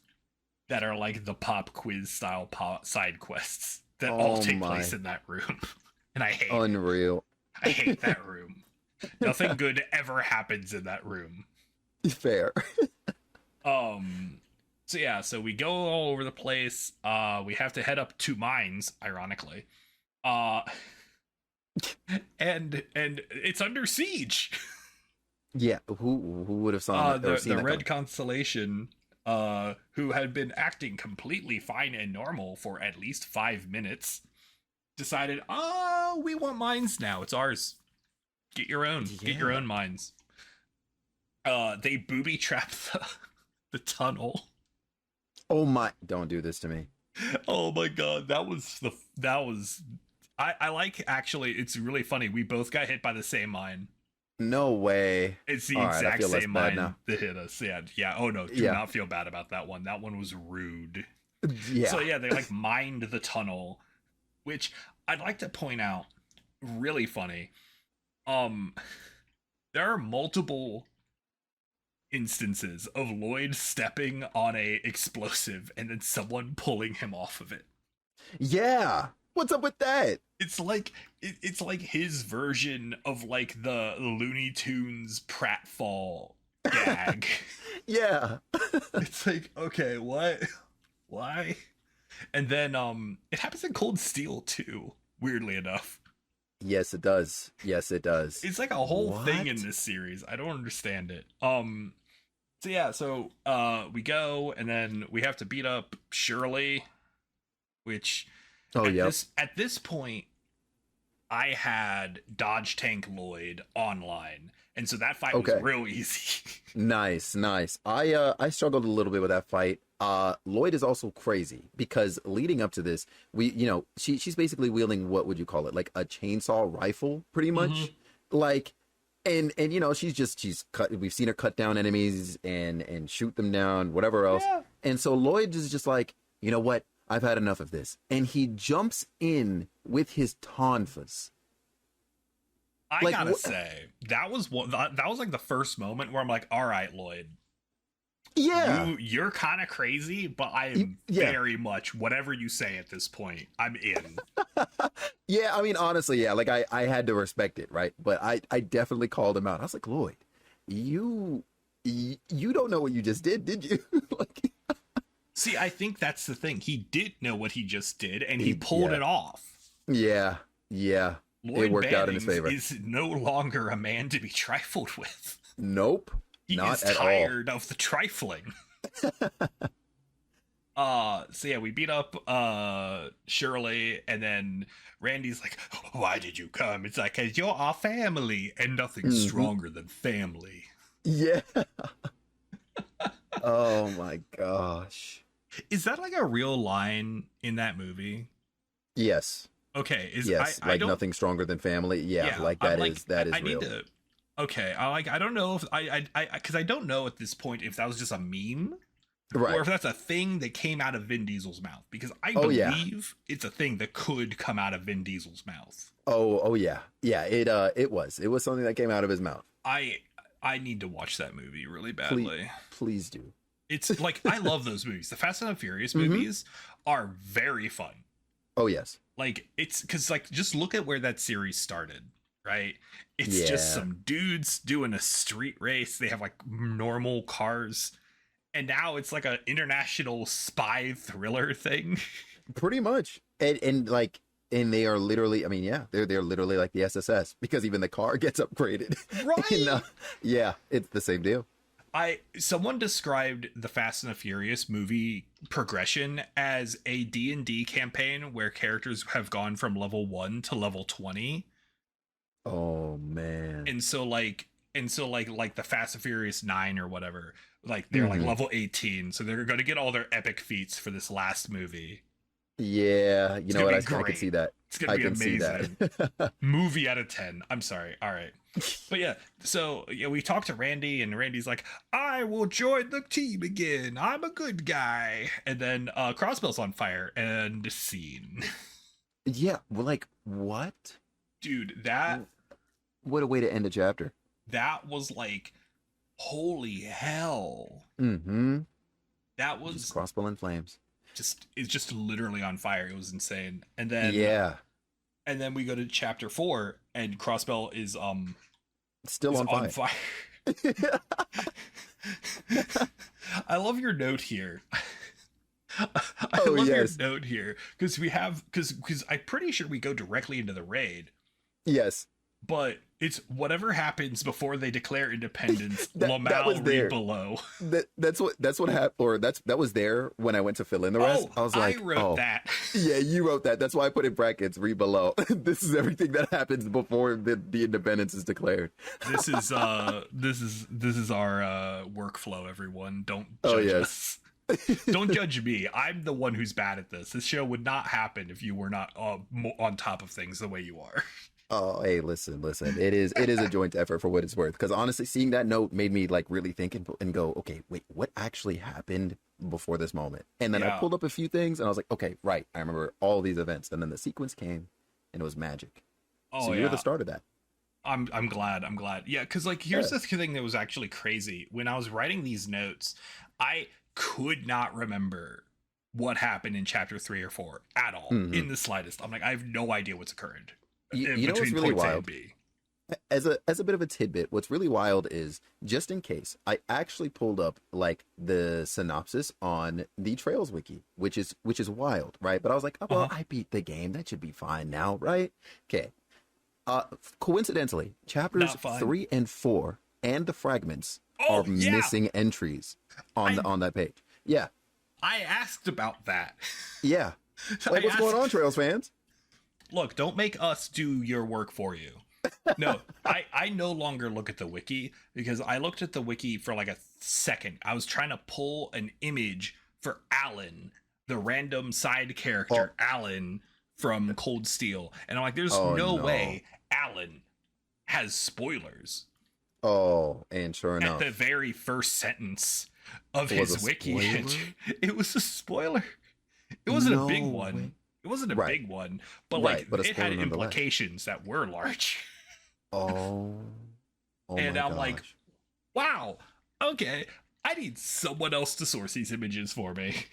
that are like the pop quiz style side quests that all take place in that room. And I hate Unreal. I hate that room. Nothing good ever happens in that room. Fair. So yeah, so we go all over the place. We have to head up to Mines, ironically. And it's under siege. Yeah, who would have saw the Red Constellation, who had been acting completely fine and normal for at least 5 minutes, decided, we want mines now. It's ours. Get your own. Yeah. Get your own mines. They booby trap the tunnel. Oh my! Don't do this to me. Oh my god, that was. I like, actually, it's really funny. We both got hit by the same mine. No way. It's the exact same mine that hit us. Yeah. Oh no, do not feel bad about that one. That one was rude. Yeah. So yeah, they like mined the tunnel, which I'd like to point out, really funny. There are multiple instances of Lloyd stepping on a explosive and then someone pulling him off of it. Yeah. What's up with that? It's like his version of like the Looney Tunes pratfall gag. Yeah. It's like, okay, what? Why? And then it happens in Cold Steel too, weirdly enough. Yes, it does. It's like a whole thing in this series. I don't understand it. So yeah, we go and then we have to beat up Shirley, which at this point I had Dodge Tank Lloyd online, and so that fight was real easy. Nice. I struggled a little bit with that fight. Lloyd is also crazy because leading up to this, she's basically wielding, what would you call it, like a chainsaw rifle, pretty much. Like, and she's cut. We've seen her cut down enemies and shoot them down, whatever else. Yeah. And so Lloyd is just like, you know what? I've had enough of this. And he jumps in with his tonfas. I gotta say, that was like the first moment where I'm like, all right, Lloyd. Yeah. You're kind of crazy, but I am very much whatever you say at this point, I'm in. Yeah, I mean, honestly, yeah, like I had to respect it, right? But I definitely called him out. I was like, Lloyd, you don't know what you just did you? Like, see, I think that's the thing. He did know what he just did, and he pulled it off. Yeah. Lloyd it worked Bannings out in his favor. Is no longer a man to be trifled with. Nope. He not is tired of the trifling. So yeah, we beat up Shirley, and then Randy's like, why did you come? It's like, 'cause you're our family, and nothing's stronger than family. Yeah. Oh my gosh. Is that like a real line in that movie? Yes. Okay. Like nothing stronger than family. Yeah, like that is real. Okay, I don't know if because I don't know at this point if that was just a meme, right, or if that's a thing that came out of Vin Diesel's mouth, because I believe it's a thing that could come out of Vin Diesel's mouth. Oh yeah. It was something that came out of his mouth. I need to watch that movie really badly. Please do. It's like, I love those movies. The Fast and the Furious movies are very fun. Oh yes. Like, it's because, like, just look at where that series started. Right, it's just some dudes doing a street race. They have like normal cars, and now it's like an international spy thriller thing. Pretty much, and they are literally, I mean, yeah, they're literally like the SSS, because even the car gets upgraded. Right. And, yeah, it's the same deal. Someone described the Fast and the Furious movie progression as a D&D campaign where characters have gone from level 1 to level 20. Oh man. And so like the Fast and Furious 9 or whatever, like they're like level 18, so they're going to get all their epic feats for this last movie. Yeah, you know what, I can see that. It's gonna be amazing. Movie out of 10. I'm sorry. All right. But yeah, so yeah, we talked to Randy, and Randy's like, I will join the team again, I'm a good guy. And then Crossbell's on fire, and scene. Yeah, well, like, what? Dude, what a way to end a chapter. That was like, holy hell. That was just Crossbow in flames. It's just literally on fire. It was insane. And then and then we go to chapter 4, and Crossbell is still on fire. I love your note here. I love your note here, because I'm pretty sure we go directly into the raid. Yes. But it's whatever happens before they declare independence. Lamal read below. That's what happened, or that was there when I went to fill in the rest. I was like, I wrote that. Yeah, you wrote that. That's why I put in brackets, read below. This is everything that happens before the independence is declared. This is our workflow, everyone. Don't judge us. Don't judge me. I'm the one who's bad at this. This show would not happen if you were not on top of things the way you are. Oh, hey, listen. It is a joint effort for what it's worth. Because honestly, seeing that note made me like really think and go, okay, wait, what actually happened before this moment? And then I pulled up a few things, and I was like, okay, right, I remember all these events. And then the sequence came, and it was magic. So you were the start of that. I'm glad. Yeah, because like, here's the thing that was actually crazy. When I was writing these notes, I could not remember what happened in chapter 3 or 4 at all, in the slightest. I'm like, I have no idea what's occurred. You know what's really wild? As a bit of a tidbit, what's really wild is, just in case, I actually pulled up like the synopsis on the Trails wiki, which is wild, right? But I was like, oh, well, I beat the game, that should be fine now, right? Okay. Coincidentally, chapters 3 and 4 and the fragments are missing entries on that page. Yeah. I asked about that. Yeah. Like, what's going on, Trails fans? Look, don't make us do your work for you. No, I no longer look at the wiki, because I looked at the wiki for like a second. I was trying to pull an image for Alan, the random side character, Alan from Cold Steel. And I'm like, there's no way Alan has spoilers. Oh, and sure enough, at the very first sentence of his wiki entry, it was a spoiler. It wasn't a big No way. one. It wasn't a Right. big one, but Right. like But a it had spoiler nonetheless. implications that were large. Oh. Oh And my I'm like, gosh. wow, okay, I need someone else to source these images for me.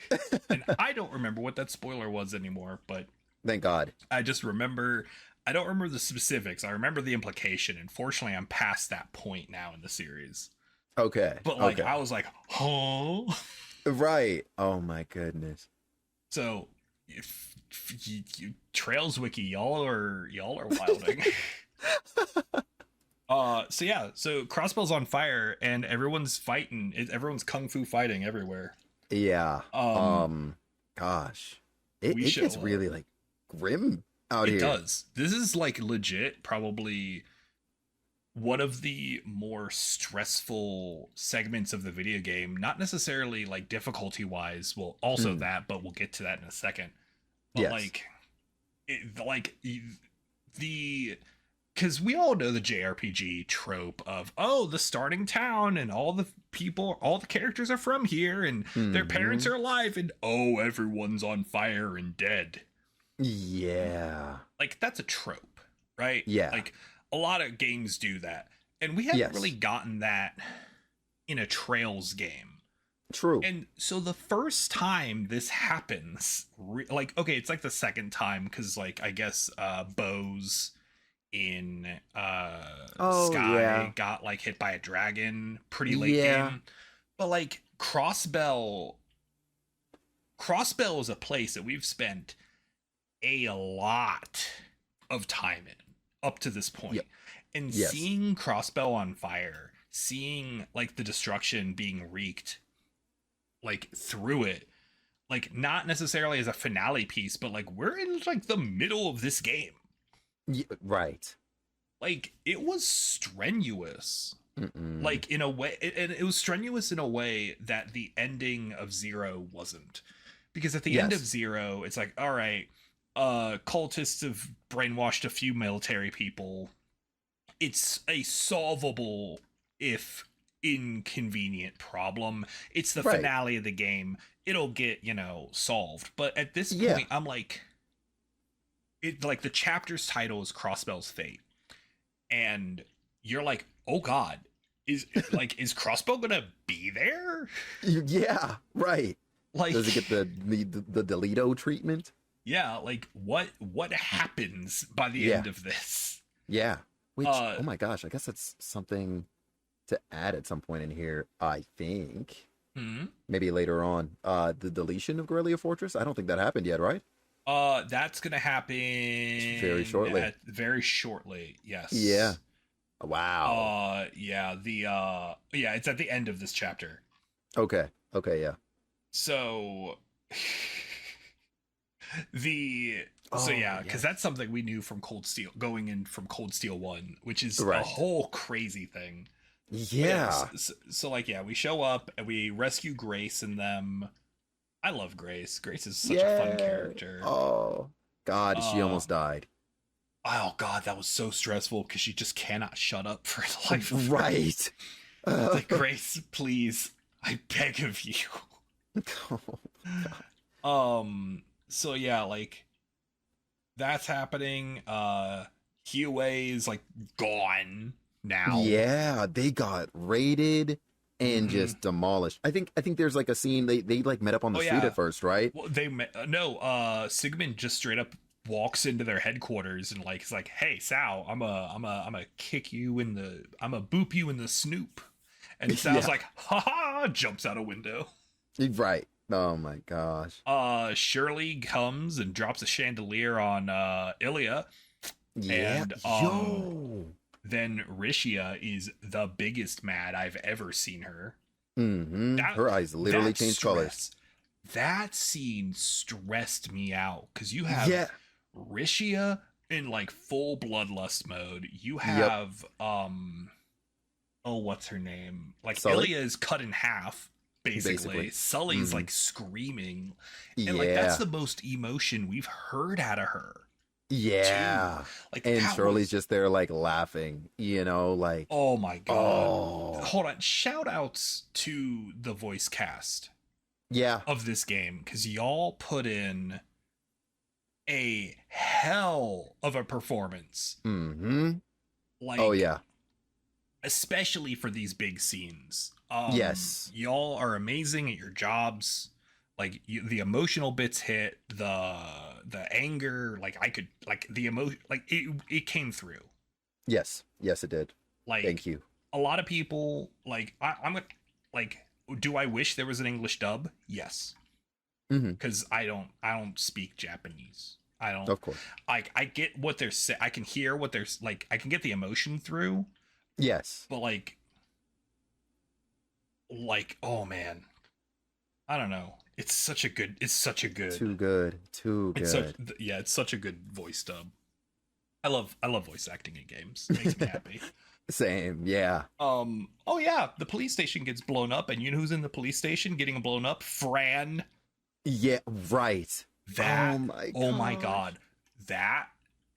And I don't remember what that spoiler was anymore, but Thank God. I just remember, I don't remember the specifics. I remember the implication. And fortunately, I'm past that point now in the series. Okay. But like, Okay. I was like, huh? Right. Oh my goodness. So, if you Trails Wiki, y'all are wilding. So yeah, so Crossbell's on fire and everyone's fighting. Everyone's kung fu fighting everywhere. Yeah. Um, Gosh. we It show gets really like grim out it here. does. This is like legit, probably one of the more stressful segments of the video game. Not necessarily like difficulty wise. Well, also Mm. that, but we'll get to that in a second. But Yes. the because we all know the JRPG trope of, oh, the starting town and all the people, all the characters are from here and their parents Mhm. are alive and oh, everyone's on fire and dead. Yeah. Like that's a trope, right? Yeah. Like a lot of games do that. And we haven't Yes. really gotten that in a Trails game. True. And so the first time this happens, like, okay, it's like the second time because like I guess Bose in Oh, Sky yeah. got like hit by a dragon pretty late Yeah. game. But like Crossbell is a place that we've spent a lot of time in up to this point. Yep. And Yes. seeing Crossbell on fire, seeing like the destruction being wreaked like through it, like not necessarily as a finale piece, but like we're in like the middle of this game. Right. Like it was strenuous. Mm-mm. Like in a way, and it was strenuous in a way that the ending of Zero wasn't. Because at the end of Yes. Zero, it's like, all right, cultists have brainwashed a few military people. It's a solvable, if inconvenient problem. It's the Right. finale of the game. It'll get, solved. But at this Yeah. point, I'm like, like the chapter's title is Crossbell's Fate. And you're like, oh God, is Crossbell gonna be there? Yeah. Right. Like, Does it get the Delito treatment? yeah, like what happens by the end of this? Yeah. Which, Uh, oh my gosh, I guess that's something to add at some point in here, I think. Hmm? Maybe later on. The deletion of Guerrilla Fortress? I don't think that happened yet, right? That's gonna happen Very shortly. Very shortly, yes. Yeah. Wow. Yeah, it's at the end of this chapter. Okay, yeah. So Oh, yeah, yes. because that's something we knew from Cold Steel, going in from Cold Steel 1, which is Right. a whole crazy thing. Yeah. So like, yeah, we show up and we rescue Grace and them. I love Grace. Grace is such a fun character. Oh, God, she almost died. Oh God, that was so stressful because she just cannot shut up for the life of her. Right. It's like, Grace, please, I beg of you. So yeah, like that's happening. Huey is like gone now. Yeah, they got raided and Mhm. just demolished. I think there's like a scene they like met up on the street at first, right? Well, Sigmund just straight up walks into their headquarters and like is like, "Hey, Sal, I'm a kick you in the, I'm a boop you in the snoop," and Sal's Yeah. like, "Ha ha!" jumps out a window. Right. Oh my gosh. Shirley comes and drops a chandelier on Ilya. Yeah. And, Yo. Then Rishia is the biggest mad I've ever seen her. Mm-hmm. Her eyes literally changed colors. That scene stressed me out because you have Rishia in like full bloodlust mode. You have what's her name? Like Sully? Ilya is cut in half, basically. Sully's like screaming. And like that's the most emotion we've heard out of her. Yeah. Too. Like, and Shirley's just there like laughing, like, oh my God. Oh. Hold on. Shout outs to the voice cast. Yeah. of this game, because y'all put in a hell of a performance. Mm-hmm. Like, Oh yeah. especially for these big scenes. Yes. Y'all are amazing at your jobs. Like, the emotional bits hit, the anger, like I could, like the emotion, like it came through. Yes. Yes, it did. Like, Thank you. a lot of people, like I'm like, do I wish there was an English dub? Yes, Mm-hmm. because I don't speak Japanese. I don't. Of course. I get what they're saying. I can hear what they're like. I can get the emotion through, Yes. but oh man, I don't know. It's such a good. It's such a good. Too good. Too It's good. such, yeah. It's such a good voice dub. I love voice acting in games. It makes me happy. Same. Yeah. Oh yeah, the police station gets blown up, and you know who's in the police station getting blown up? Fran. Yeah. Right. That. Oh my god. That,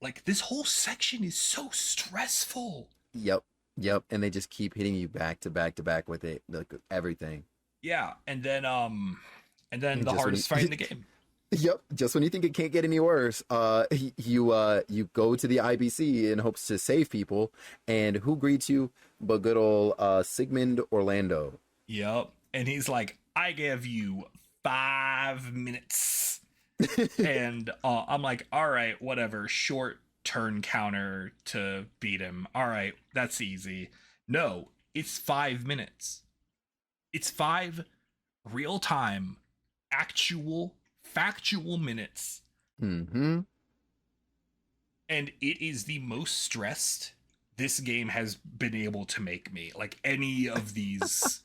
like, this whole section is so stressful. Yep. Yep. And they just keep hitting you back to back to back with it, like everything. Yeah, and then the Just when hardest fight in the game. Yep. Just when you think it can't get any worse, you go to the IBC in hopes to save people, and who greets you but good old Sigmund Orlando. Yep. And he's like, I give you 5 minutes. And I'm like, all right, whatever. Short turn counter to beat him. All right, that's easy. No, it's 5 minutes. It's 5 real time, actual, factual minutes. Mm-hmm. And it is the most stressed this game has been able to make me. Like, any of these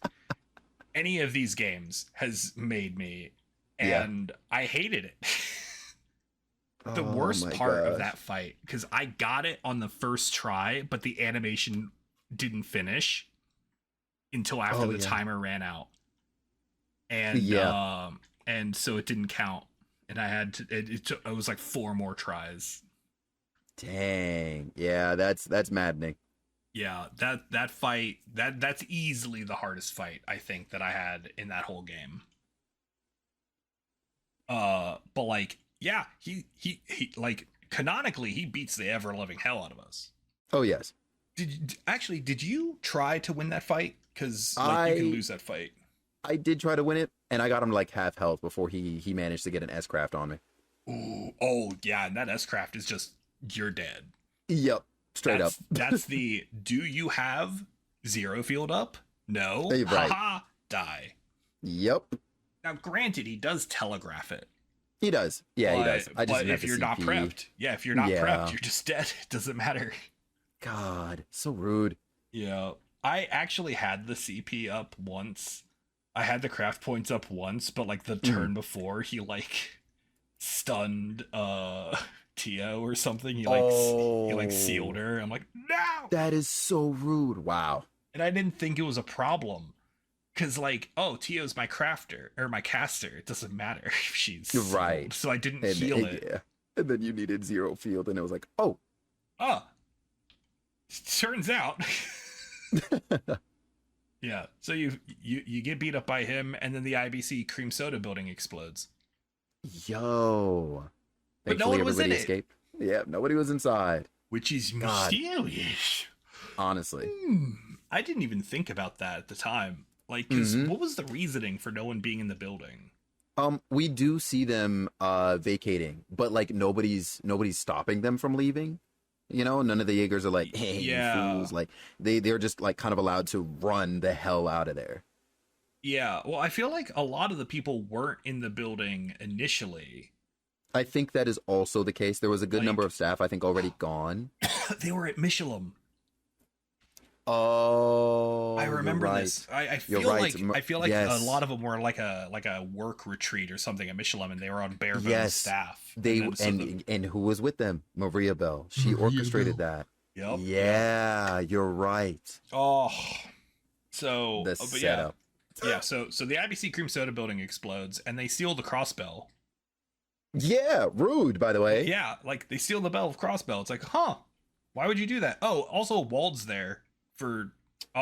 games has made me. And I hated it. The worst part of that fight, because I got it on the first try, but the animation didn't finish until after the timer ran out. And and so it didn't count. And I had to, it was like 4 more tries. Dang. Yeah, that's maddening. Yeah, that fight, that's easily the hardest fight I think that I had in that whole game. But like, yeah, he like, canonically he beats the ever loving hell out of us. Oh yes. Did you try to win that fight? Because like, you can lose that fight. I did try to win it, and I got him like half health before he managed to get an S-craft on me. Ooh, oh yeah, and that S-craft is just, you're dead. Yep, straight up. That's the, do you have zero field up? No. Right. Haha, die. Yep. Now, granted, he does telegraph it. He does. Yeah, he does. But if you're not prepped, you're just dead. It doesn't matter. God, so rude. Yeah. I actually had the CP up once. I had the craft points up once, but like the turn before, he like stunned Tio or something. He like sealed her. I'm like, no! That is so rude. Wow. And I didn't think it was a problem. Cause like, oh, Tio's my crafter or my caster. It doesn't matter if she's right. So I didn't heal it. Yeah. And then you needed zero field, and it was like, turns out. Yeah. So you get beat up by him, and then the IBC cream soda building explodes. Yo. But no one was in it. Escaped. Yeah, nobody was inside. Which is mysterious. Honestly. I didn't even think about that at the time. Like, because what was the reasoning for no one being in the building? We do see them vacating, but like nobody's stopping them from leaving. You know, none of the Jaegers are like, hey, you fools. Like they're just like kind of allowed to run the hell out of there. Yeah, well, I feel like a lot of the people weren't in the building initially. I think that is also the case. There was a good number of staff, I think, already gone. They were at Michelin. Oh, I remember this. I feel like yes. a lot of them were like a work retreat or something at Michelin, and they were on bare bones staff. And who was with them? Maria Bell. She orchestrated that. Yep. Yeah, you're right. Oh, so the setup. Yeah. So the IBC cream soda building explodes, and they steal the crossbell. Yeah, rude, by the way. Yeah, like they steal the bell of crossbell. It's like, huh? Why would you do that? Oh, also Wald's there for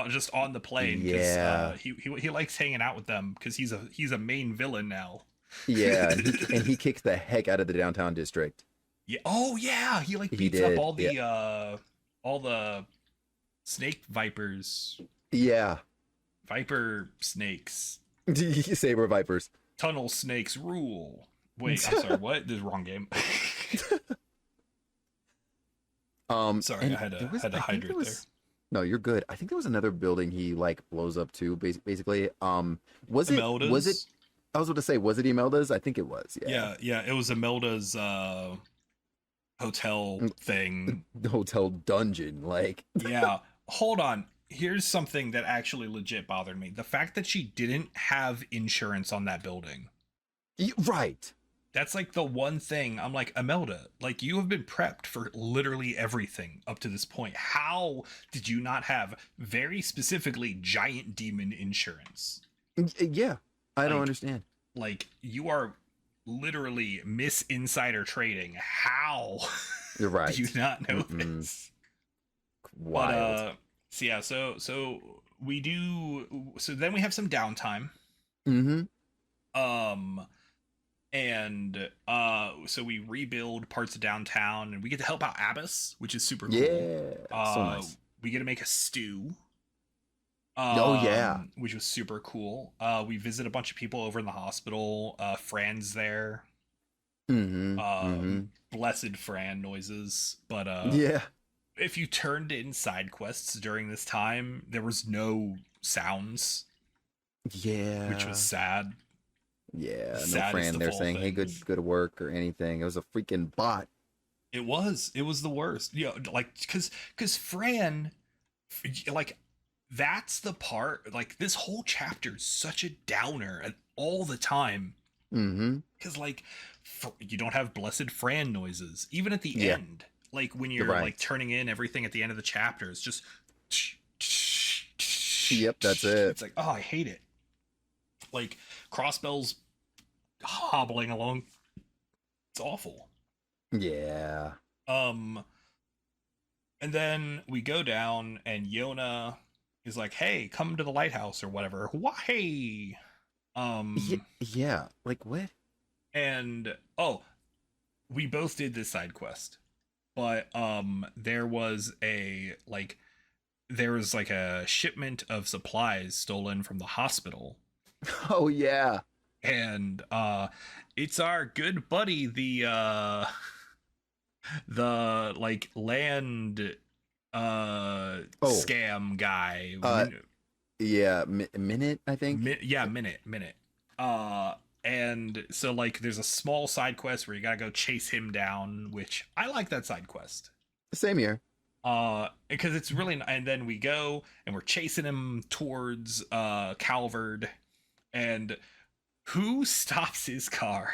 just on the plane because he likes hanging out with them because he's a main villain now. Yeah, and he kicks the heck out of the downtown district. Yeah. Oh yeah, he like beats up all the snake vipers. Yeah. Viper snakes. Saber vipers. Tunnel snakes rule. Wait, I'm sorry. What? This is the wrong game. Sorry, I had to hydrate there. No, you're good. I think there was another building he like blows up too. Basically, was Imelda's? it? I was about to say, was it Imelda's? I think it was. Yeah. Yeah. It was Imelda's hotel thing. Hotel dungeon, like. Yeah. Hold on. Here's something that actually legit bothered me: the fact that she didn't have insurance on that building. Right. That's like the one thing I'm like, Imelda, like you have been prepped for literally everything up to this point. How did you not have very specifically giant demon insurance? Yeah, I don't understand. Like you are literally Miss Insider Trading. How? You're right. Do you not know this? Wild. But, so we do. So then we have some downtime. And so we rebuild parts of downtown and we get to help out Abbas, which is super cool. Yeah, so nice. We get to make a stew. Which was super cool. We visit a bunch of people over in the hospital. Fran's there. Blessed Fran noises. But yeah, if you turned in side quests during this time, there was no sounds. Yeah, which was sad. Yeah, no Fran there saying, "Hey, good work" or anything. It was a freaking bot. It was the worst. Yeah, like because Fran, like that's the part. Like this whole chapter is such a downer and all the time. Because like you don't have blessed Fran noises even at the end. Like when you're like turning in everything at the end of the chapter, it's just. Yep, that's it. It's like, oh, I hate it. Like Crossbell's hobbling along. It's awful. Yeah. And then we go down and Yona is like, hey, come to the lighthouse or whatever. Why? Yeah. Like what? And we both did this side quest. But there was a shipment of supplies stolen from the hospital. Oh yeah. And it's our good buddy, the like land scam guy. Minute, I think. Minute. And so like there's a small side quest where you gotta go chase him down, which I like that side quest. Same here. Because it's really, and then we go and we're chasing him towards Calvard, and who stops his car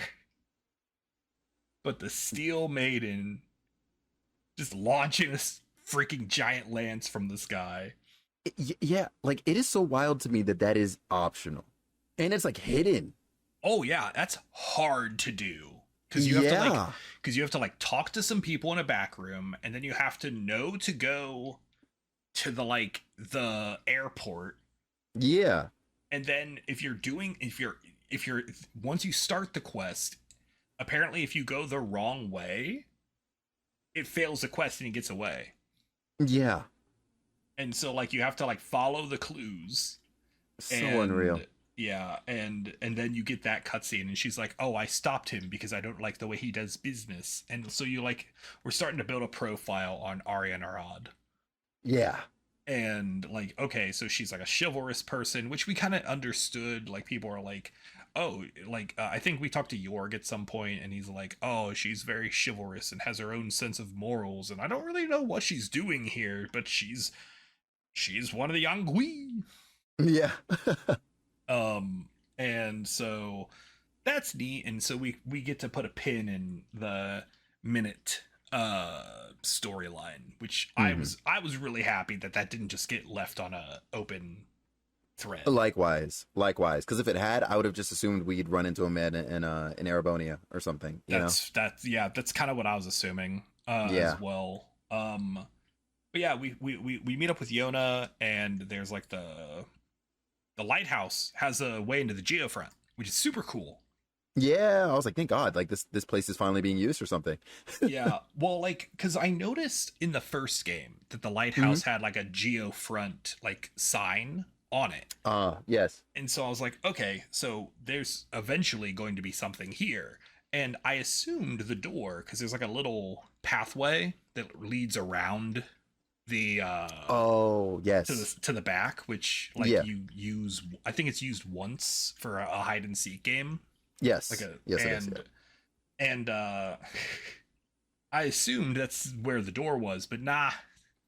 but the Steel Maiden, just launching a freaking giant lance from the sky. Yeah, like it is so wild to me that is optional, and it's like hidden. Oh yeah, that's hard to do because you have to like talk to some people in a back room, and then you have to know to go to the airport. Yeah, and then if you're once you start the quest, apparently if you go the wrong way, it fails the quest and he gets away. Yeah, and so like you have to like follow the clues. So unreal. Yeah, and then you get that cutscene, and she's like, "Oh, I stopped him because I don't like the way he does business." And so we're starting to build a profile on Arya Narad. Yeah, and like, okay, so she's like a chivalrous person, which we kind of understood. Like people are like, "Oh, like I think we talked to Jorg at some point, and he's like, oh, she's very chivalrous and has her own sense of morals, and I don't really know what she's doing here, but she's one of the Yangui." Yeah. And so that's neat, and so we get to put a pin in the Minute storyline, which I was really happy that didn't just get left on a open thread. Likewise, because if it had, I would have just assumed we'd run into him in Arabonia or something. That's kind of what I was assuming as well. But yeah, we meet up with Yona, and there's like the lighthouse has a way into the geofront, which is super cool. Yeah, I was like, thank God, like this place is finally being used or something. Yeah, well, like, because I noticed in the first game that the lighthouse had like a geofront like sign on it. Yes. And so I was like, okay, so there's eventually going to be something here. And I assumed the door, because there's like a little pathway that leads around the Oh, yes. to the back, which like Yeah. you use. I think it's used once for a hide and seek game. Yes. Like a Yes, it and is. Yeah. and I assumed that's where the door was, but nah,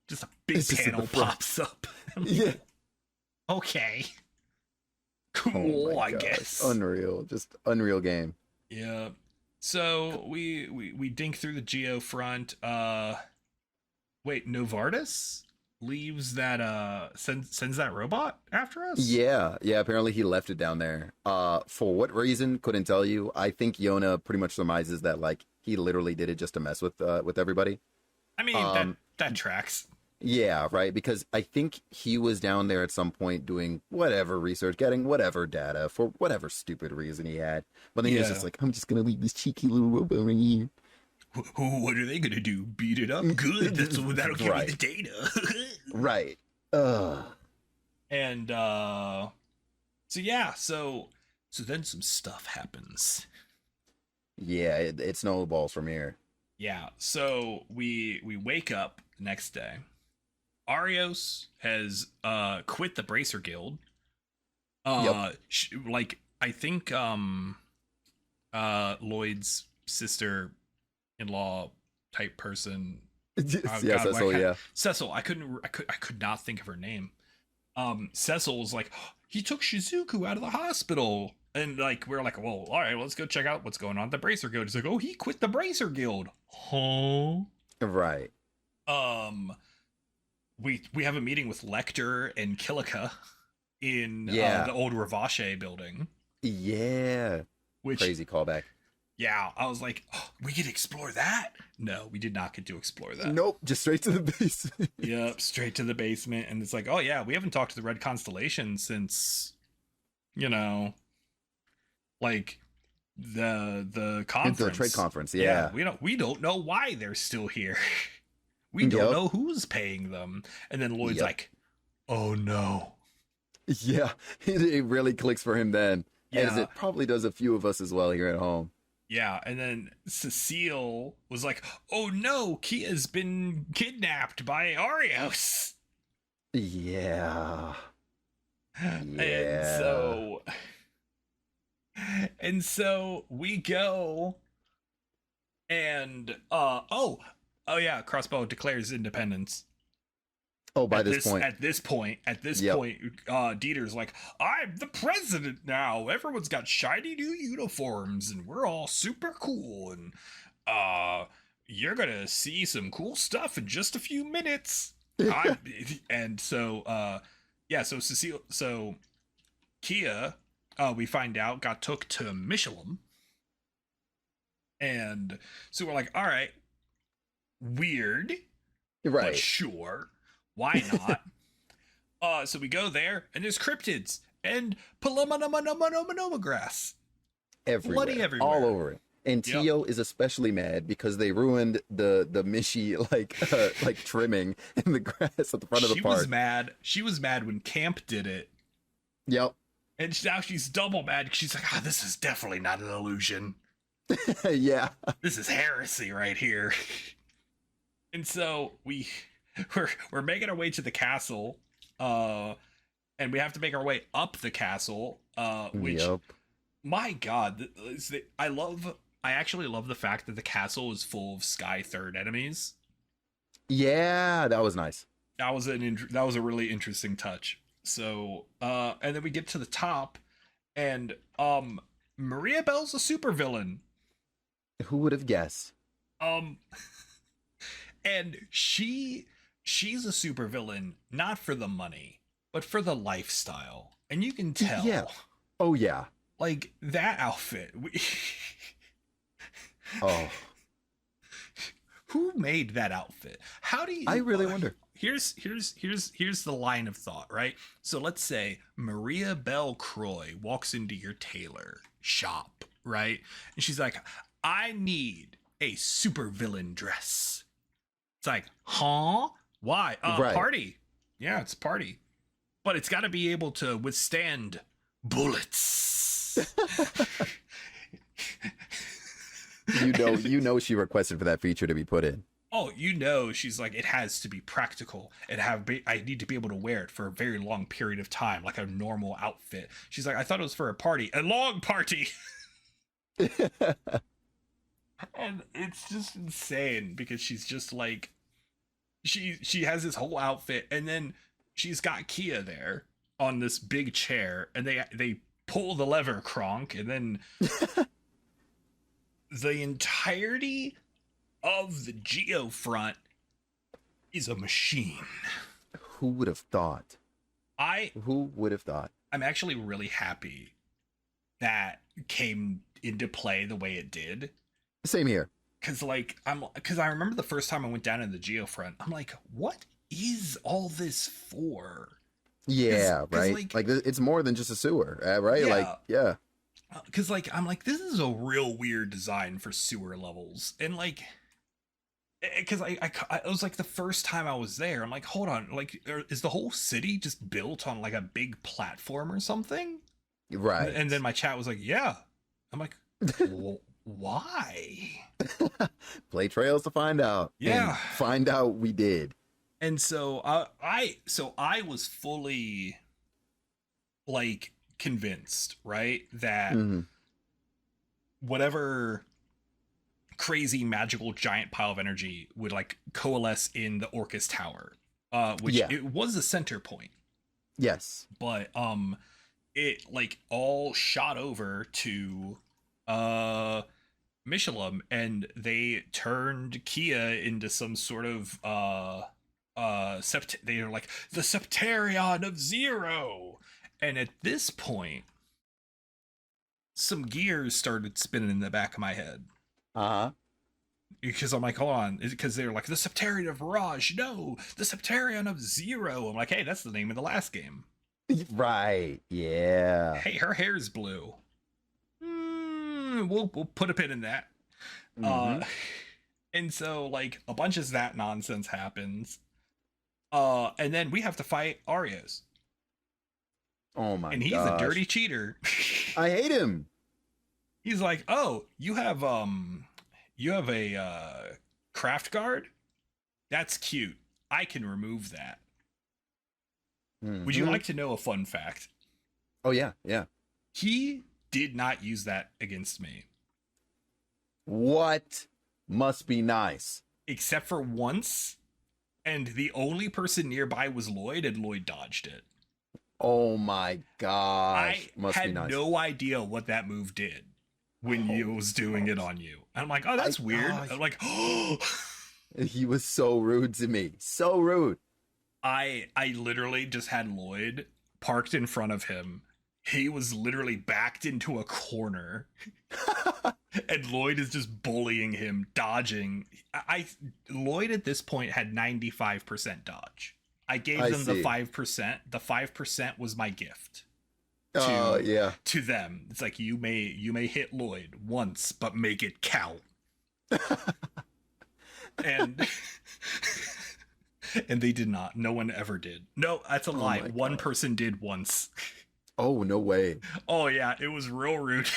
just a big It's just in panel the front. pops up. I'm like, Yeah. okay, Oh cool, my I gosh. guess. Unreal. Just unreal game. Yeah. So we dink through the geo front. Wait, Novartis leaves that sends that robot after us? Yeah, yeah, apparently he left it down there. For what reason? Couldn't tell you. I think Yona pretty much surmises that like he literally did it just to mess with everybody. I mean, that tracks. Yeah, right, because I think he was down there at some point doing whatever research, getting whatever data for whatever stupid reason he had. But then he was Yeah. just like, I'm just gonna leave this cheeky little robot right here. What are they gonna do? Beat it up? Good. That'll give me the data. Right. Ugh. And so then some stuff happens. Yeah, it snowballs from here. Yeah. So we wake up the next day. Arios has quit the Bracer Guild. Yep. Like I think Lloyd's sister-in-law type person. Yes, God, that's all. Yeah. Cecil. I could not think of her name. Cecil was like, he took Shizuku out of the hospital, and like we're like, well, all right, let's go check out what's going on at the Bracer Guild. He's like, oh, he quit the Bracer Guild. Huh? Right. We have a meeting with Lecter and Kilika in Yeah. the old Ravache building. Yeah. Which, Crazy callback. yeah, I was like, oh, we could explore that. No, we did not get to explore that. Nope, just straight to the basement. Yep, straight to the basement, and it's like, oh yeah, we haven't talked to the Red Constellation since, like the conference, The trade conference. Yeah. we don't know why they're still here. We don't know who's paying them. And then Lloyd's like, oh no. Yeah, it really clicks for him then, as Yeah. it probably does a few of us as well here at home. Yeah, and then Cecile was like, oh no, Kia's been kidnapped by Arios. Yeah. And so we go, and oh yeah, Crossbow declares independence. Oh, by At this point. At this point, Yep. Dieter's like, I'm the president now. Everyone's got shiny new uniforms, and we're all super cool. And you're gonna see some cool stuff in just a few minutes. And so so Kia, we find out, got took to Michelin, and so we're like, all right, weird, but Right. sure. Why not? So we go there, and there's cryptids and palomanomanoma grass. Everywhere. Bloody everywhere. All over it. And Yep. Tio is especially mad because they ruined the Mishi like trimming in the grass at the front of the She park. was mad. She was mad when Camp did it. Yep. And now she's double mad because she's like, this is definitely not an illusion. Yeah. This is heresy right here. And so we're making our way to the castle, and we have to make our way up the castle, which, Yep. my God, I actually love the fact that the castle is full of Sky Third enemies. Yeah, that was nice. That was a really interesting touch. So, and then we get to the top, and Maria Bell's a supervillain. Who would have guessed? And she's a supervillain not for the money, but for the lifestyle. And you can tell. Yeah. Oh yeah. Like that outfit. Oh. Who made that outfit? How do you? I really wonder. here's the line of thought, right? So let's say Maria Belle Croy walks into your tailor shop, right? And she's like, I need a supervillain dress. It's like, huh? Why? Right. Party. Yeah, it's a party. But it's got to be able to withstand bullets. You know she requested for that feature to be put in. Oh, she's like, it has to be practical. I need to be able to wear it for a very long period of time, like a normal outfit. She's like, I thought it was for a party, a long party. And it's just insane because she's just like, she has this whole outfit, and then she's got Kia there on this big chair, and they pull the lever, Kronk, and then the entirety of the Geofront is a machine. Who would have thought? Who would have thought? I'm actually really happy that came into play the way it did. Same here. Because I remember the first time I went down in the Geofront, I'm like, what is all this for? Yeah, right. Like it's more than just a sewer, right? Yeah. Like, yeah. Because I'm like, this is a real weird design for sewer levels, and like, because I was like, the first time I was there, I'm like, hold on, like, is the whole city just built on like a big platform or something? Right. And then my chat was like, yeah. I'm like, well, why? Play trails to find out. Yeah. And find out we did. And so I was fully like convinced, right, that whatever crazy magical giant pile of energy would like coalesce in the Orcus Tower, which it was the center point. Yes. But it like all shot over to Michelin, and they turned Kia into some sort of they are like the Septarion of Zero. And at this point, some gears started spinning in the back of my head. Because I'm like, hold on, because they're like the Septarion of Mirage. No, the Septarion of Zero. I'm like, hey, that's the name of the last game. Right. Yeah. Hey, her hair's blue. We'll put a pin in that. And so like a bunch of that nonsense happens. And then we have to fight Arios. Oh my god. And he's a dirty cheater. I hate him. He's like, oh, you have a craft guard? That's cute. I can remove that. Would you like to know a fun fact? Oh yeah, yeah. He did not use that against me. What? Must be nice. Except for once, and the only person nearby was Lloyd, and Lloyd dodged it. Oh my gosh. I had no idea what that move did when he was doing it on you. And I'm like, oh, that's weird. I'm like, oh. He was so rude to me. So rude. I literally just had Lloyd parked in front of him. He was literally backed into a corner. And Lloyd is just bullying him, dodging. Lloyd at this point had 95% dodge. I gave them the 5%. The 5% was my gift. To them. It's like, you may hit Lloyd once, but make it count. And and they did not. No one ever did. No, that's a lie. One person did once. Oh, no way. Oh yeah, it was real rude.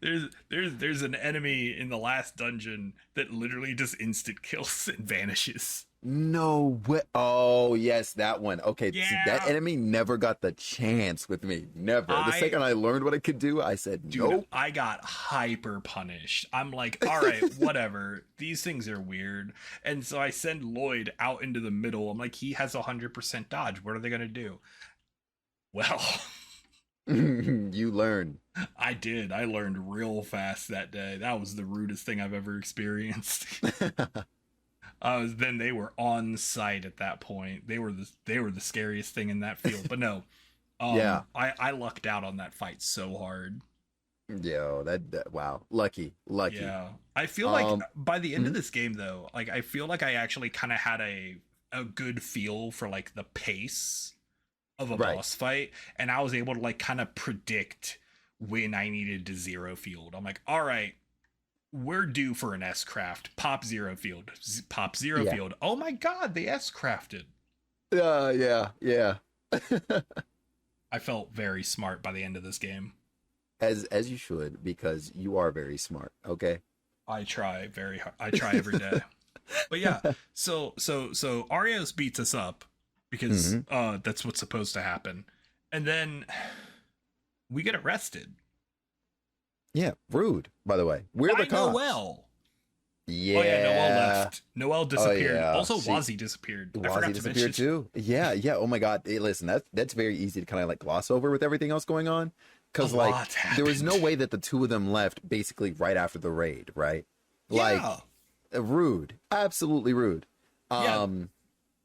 There's an enemy in the last dungeon that literally just instant kills and vanishes. No way. Oh, yes, that one. Okay, yeah. See, that enemy never got the chance with me. Never. The second I learned what it could do, I said, dude, nope. I got hyper punished. I'm like, all right, whatever. These things are weird. And so I send Lloyd out into the middle. I'm like, he has 100% dodge. What are they going to do? Well... You learned. I did. I learned real fast that day. That was the rudest thing I've ever experienced. Then they were on site at that point. They were the scariest thing in that field. But no, yeah, I lucked out on that fight so hard. Yo, wow, lucky. Yeah. I feel like by the end of Mhm. this game though, like I feel like I actually kind of had a good feel for like the pace of a Right. boss fight, and I was able to like kind of predict when I needed to zero field. I'm like, all right, we're due for an S craft. Pop zero field. Pop zero Yeah. field. Oh my god, they S crafted. Yeah. I felt very smart by the end of this game. As you should, because you are very smart. Okay. I try very hard. I try every day. But yeah, so Arios beats us up because that's what's supposed to happen. And then we get arrested. Yeah, rude, by the way. We're the By cops. Noel. Yeah. Oh yeah, Noel left. Noel disappeared. yeah. Also, See, Wazzy disappeared. I Wazzy forgot to disappeared mention. too. Yeah. Oh my god. Hey, listen, that's very easy to kind of like gloss over with everything else going on. Because A like lot there was no happened. way that the two of them left basically right after the raid, right? Like Yeah, rude. Absolutely rude. Yeah. it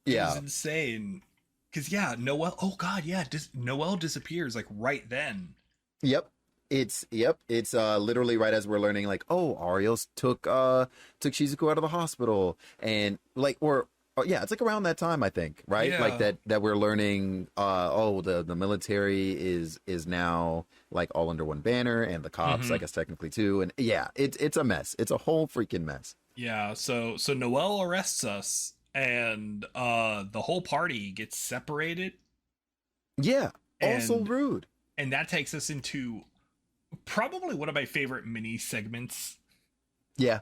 Yeah. was insane. Because yeah, Noel. Oh god, yeah. Noel disappears like right then. Yep. It's literally right as we're learning like, oh, Arios took Shizuku out of the hospital, and like yeah, it's like around that time, I think, right? Yeah. Like that we're learning oh, the military is now like all under one banner, and the cops I guess technically too, and yeah, it's a mess. It's a whole freaking mess. Yeah. So Noel arrests us, and the whole party gets separated, Yeah. Also and rude. and that takes us into probably one of my favorite mini segments Yeah.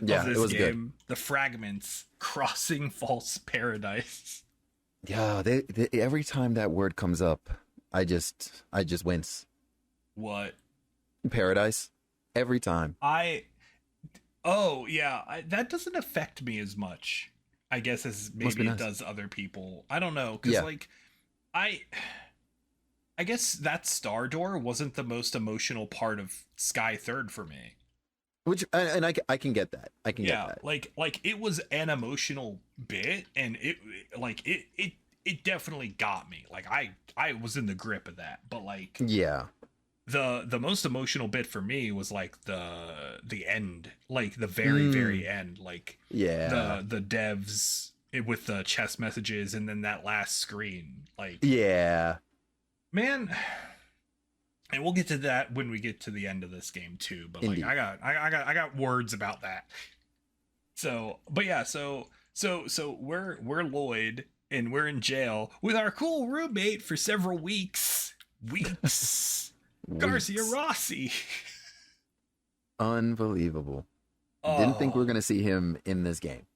Yeah, of this it was game, the Fragments crossing false paradise. Yeah, they every time that word comes up, I just wince. What? Paradise. Every time. Oh yeah, that doesn't affect me as much, I guess, as Must be maybe it nice. does other people. I don't know, because Yeah. like I guess that Star Door wasn't the most emotional part of Sky Third for me. Which and I can get that. I can get that. like it was an emotional bit, and it definitely got me. Like I was in the grip of that. But like Yeah. the most emotional bit for me was like the end, like the very end, like Yeah. the devs with the chess messages, and then that last screen, like Yeah. man. And we'll get to that when we get to the end of this game too. But Indeed. like I got words about that. So, but yeah, so we're Lloyd, and we're in jail with our cool roommate for several weeks. Garcia Weeks. Rossi. Unbelievable. Didn't think we were gonna see him in this game.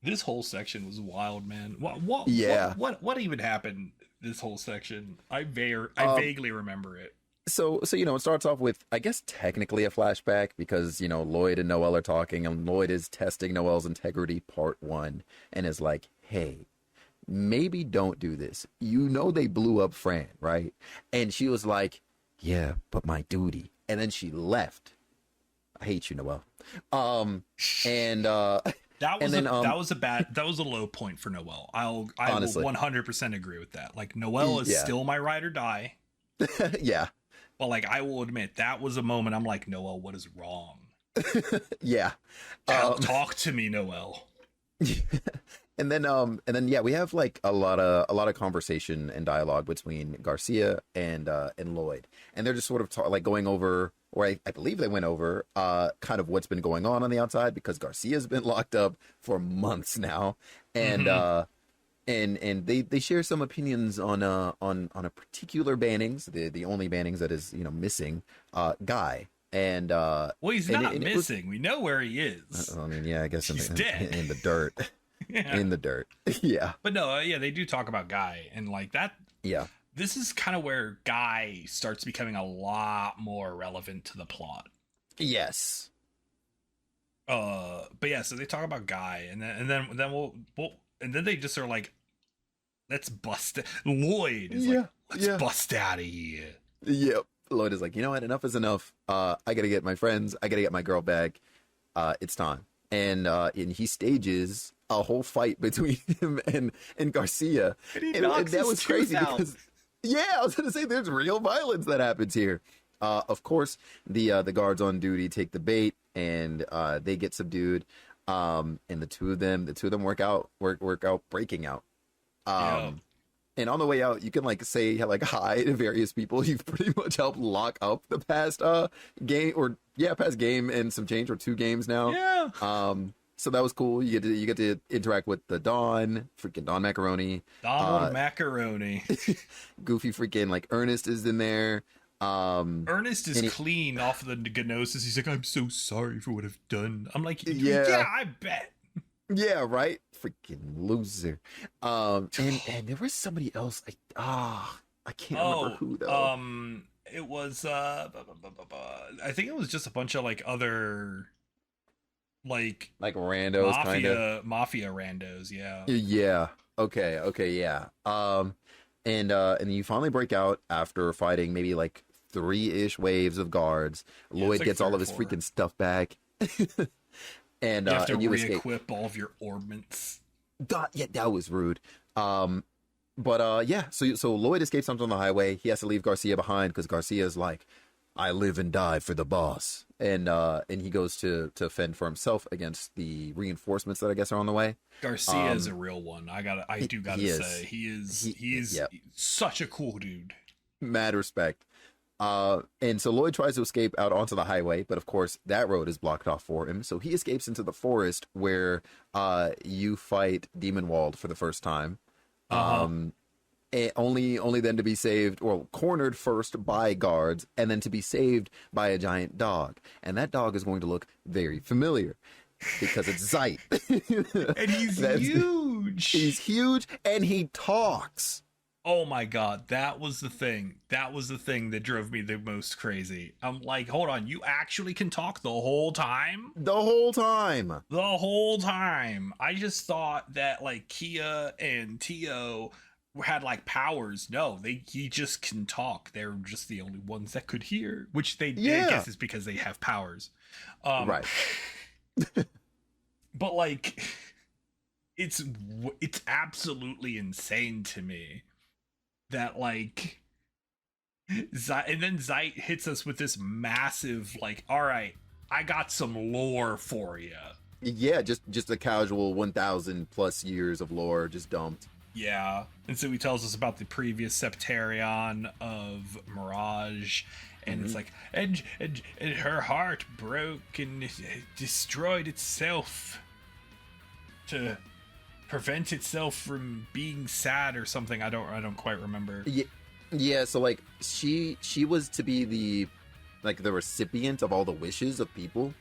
This whole section was wild, man. What Yeah. what even happened this whole section? I vaguely remember it. So it starts off with, I guess, technically a flashback because Lloyd and Noel are talking, and Lloyd is testing Noel's integrity, part 1, and is like, hey, maybe don't do this. They blew up Fran, right? And she was like, yeah, but my duty. And then she left. I hate you, Noel. And That was and then, that was a low point for Noel. I Honestly. will 100% agree with that. Like Noel is Yeah. still my ride or die. yeah, But like I will admit that was a moment I'm like, Noel, what is wrong? yeah. Talk to me, Noel. And then yeah, we have like a lot of conversation and dialogue between Garcia and Lloyd, and they're just sort of like going over, or I believe they went over kind of what's been going on the outside, because Garcia's been locked up for months now, and and they share some opinions on a particular bannings, the only bannings that is missing, Guy. And Well, he's and not it was- missing. We know where he is. I mean, yeah, I guess He's dead. in the dirt. Yeah. In the dirt. Yeah. But no, yeah, they do talk about Guy, and like that. Yeah. This is kind of where Guy starts becoming a lot more relevant to the plot. Yes. But yeah, so they talk about Guy, and then we'll and then they just are like, let's bust it. Lloyd is like, let's bust out of here. Yep. Lloyd is like, you know what? Enough is enough. I gotta get my friends. I gotta get my girl back. It's time. And he stages a whole fight between him and Garcia. And he and knocks that his was tooth crazy out. because, yeah, I was gonna say there's real violence that happens here. Of course, the guards on duty take the bait, and they get subdued. And the two of them work out breaking out. Yeah. And on the way out, you can like say like hi to various people you've pretty much helped lock up the past past game and some change, or 2 games now. Yeah. So that was cool. You get to interact with the freaking Don Macaroni. Donald Macaroni. Goofy freaking like Ernest is in there. Ernest is clean off of the gnosis. He's like, I'm so sorry for what I've done. I'm like, yeah, I bet. Yeah, right. Freaking loser. And there was somebody else. I can't remember who though. It was I think it was just a bunch of like other like randos, kind of mafia randos. Yeah. Yeah. Okay. Yeah. And you finally break out after fighting maybe like 3-ish waves of guards. Lloyd like gets all of his 4. freaking stuff back. And you have to escape. re-equip all of your orbments. Yeah, that was rude. So Lloyd escapes onto the highway. He has to leave Garcia behind because Garcia's like, I live and die for the boss. And he goes to fend for himself against the reinforcements that I guess are on the way. Garcia is a real one. I do gotta say he is such a cool dude. Mad respect. And so Lloyd tries to escape out onto the highway, but of course that road is blocked off for him. So he escapes into the forest where you fight Demonwald for the first time. And only then to be saved, or cornered first by guards, and then to be saved by a giant dog. And that dog is going to look very familiar because it's Zeit. And he's huge. He's huge, and he talks. Oh my god, that was the thing. That was the thing that drove me the most crazy. I'm like, hold on, you actually can talk the whole time? The whole time. The whole time. I just thought that like Kia and Tio had like powers. No, he just can talk. They're just the only ones that could hear, which I guess is because they have powers. Right. But like, it's absolutely insane to me that like and then Zeit hits us with this massive like, all right, I got some lore for you. Yeah, just a casual 1,000 plus years of lore just dumped. Yeah, and so he tells us about the previous Septarion of Mirage, and it's like, and her heart broke and it destroyed itself to prevent itself from being sad or something. I don't quite remember. Yeah. So like she was to be the recipient of all the wishes of people.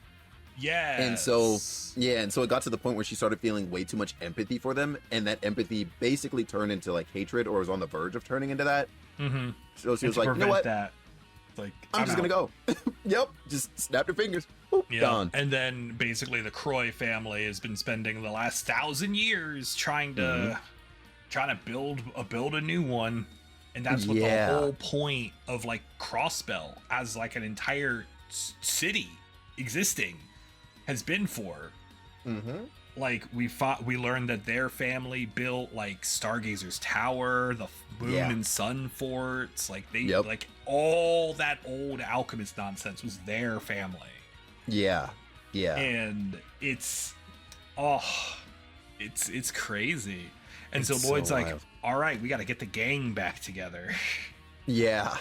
Yeah. And so it got to the point where she started feeling way too much empathy for them, and that empathy basically turned into like hatred, or was on the verge of turning into that. Mm-hmm. So she was like, you know what? That, like, I'm just gonna go. Yep. Just snap your fingers. Boop, gone. And then basically the Croy family has been spending the last 1,000 years trying to build a new one, and that's what the whole point of like Crossbell as like an entire city existing has been for. Like we learned that their family built like Stargazer's Tower, the Moon and Sun forts, like they like all that old alchemist nonsense was their family. Yeah. And it's crazy. And so Lloyd's so like, all right, we got to get the gang back together. Yeah.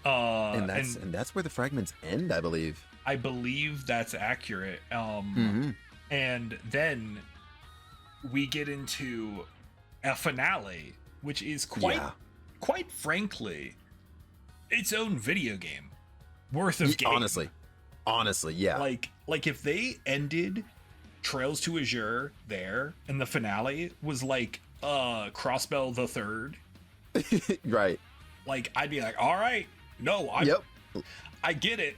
And that's where the fragments end, I believe. I believe that's accurate. And then we get into a finale, which is quite frankly, its own video game worth of game. Honestly, yeah. Like if they ended Trails to Azure there, and the finale was like Crossbell the Third, right? Like I'd be like, all right, no, I get it.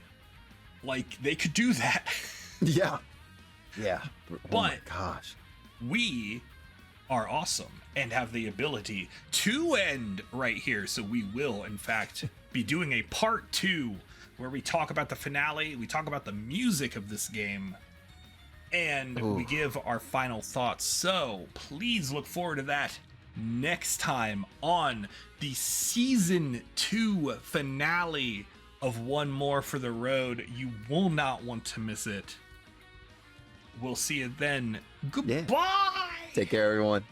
Like they could do that. Yeah. But my gosh, we are awesome and have the ability to end right here. So we will, in fact, be doing a part 2 where we talk about the finale, we talk about the music of this game, and we give our final thoughts. So please look forward to that next time on the season 2 finale of One More for the Road. You will not want to miss it. We'll see you then. Goodbye! Take care, everyone.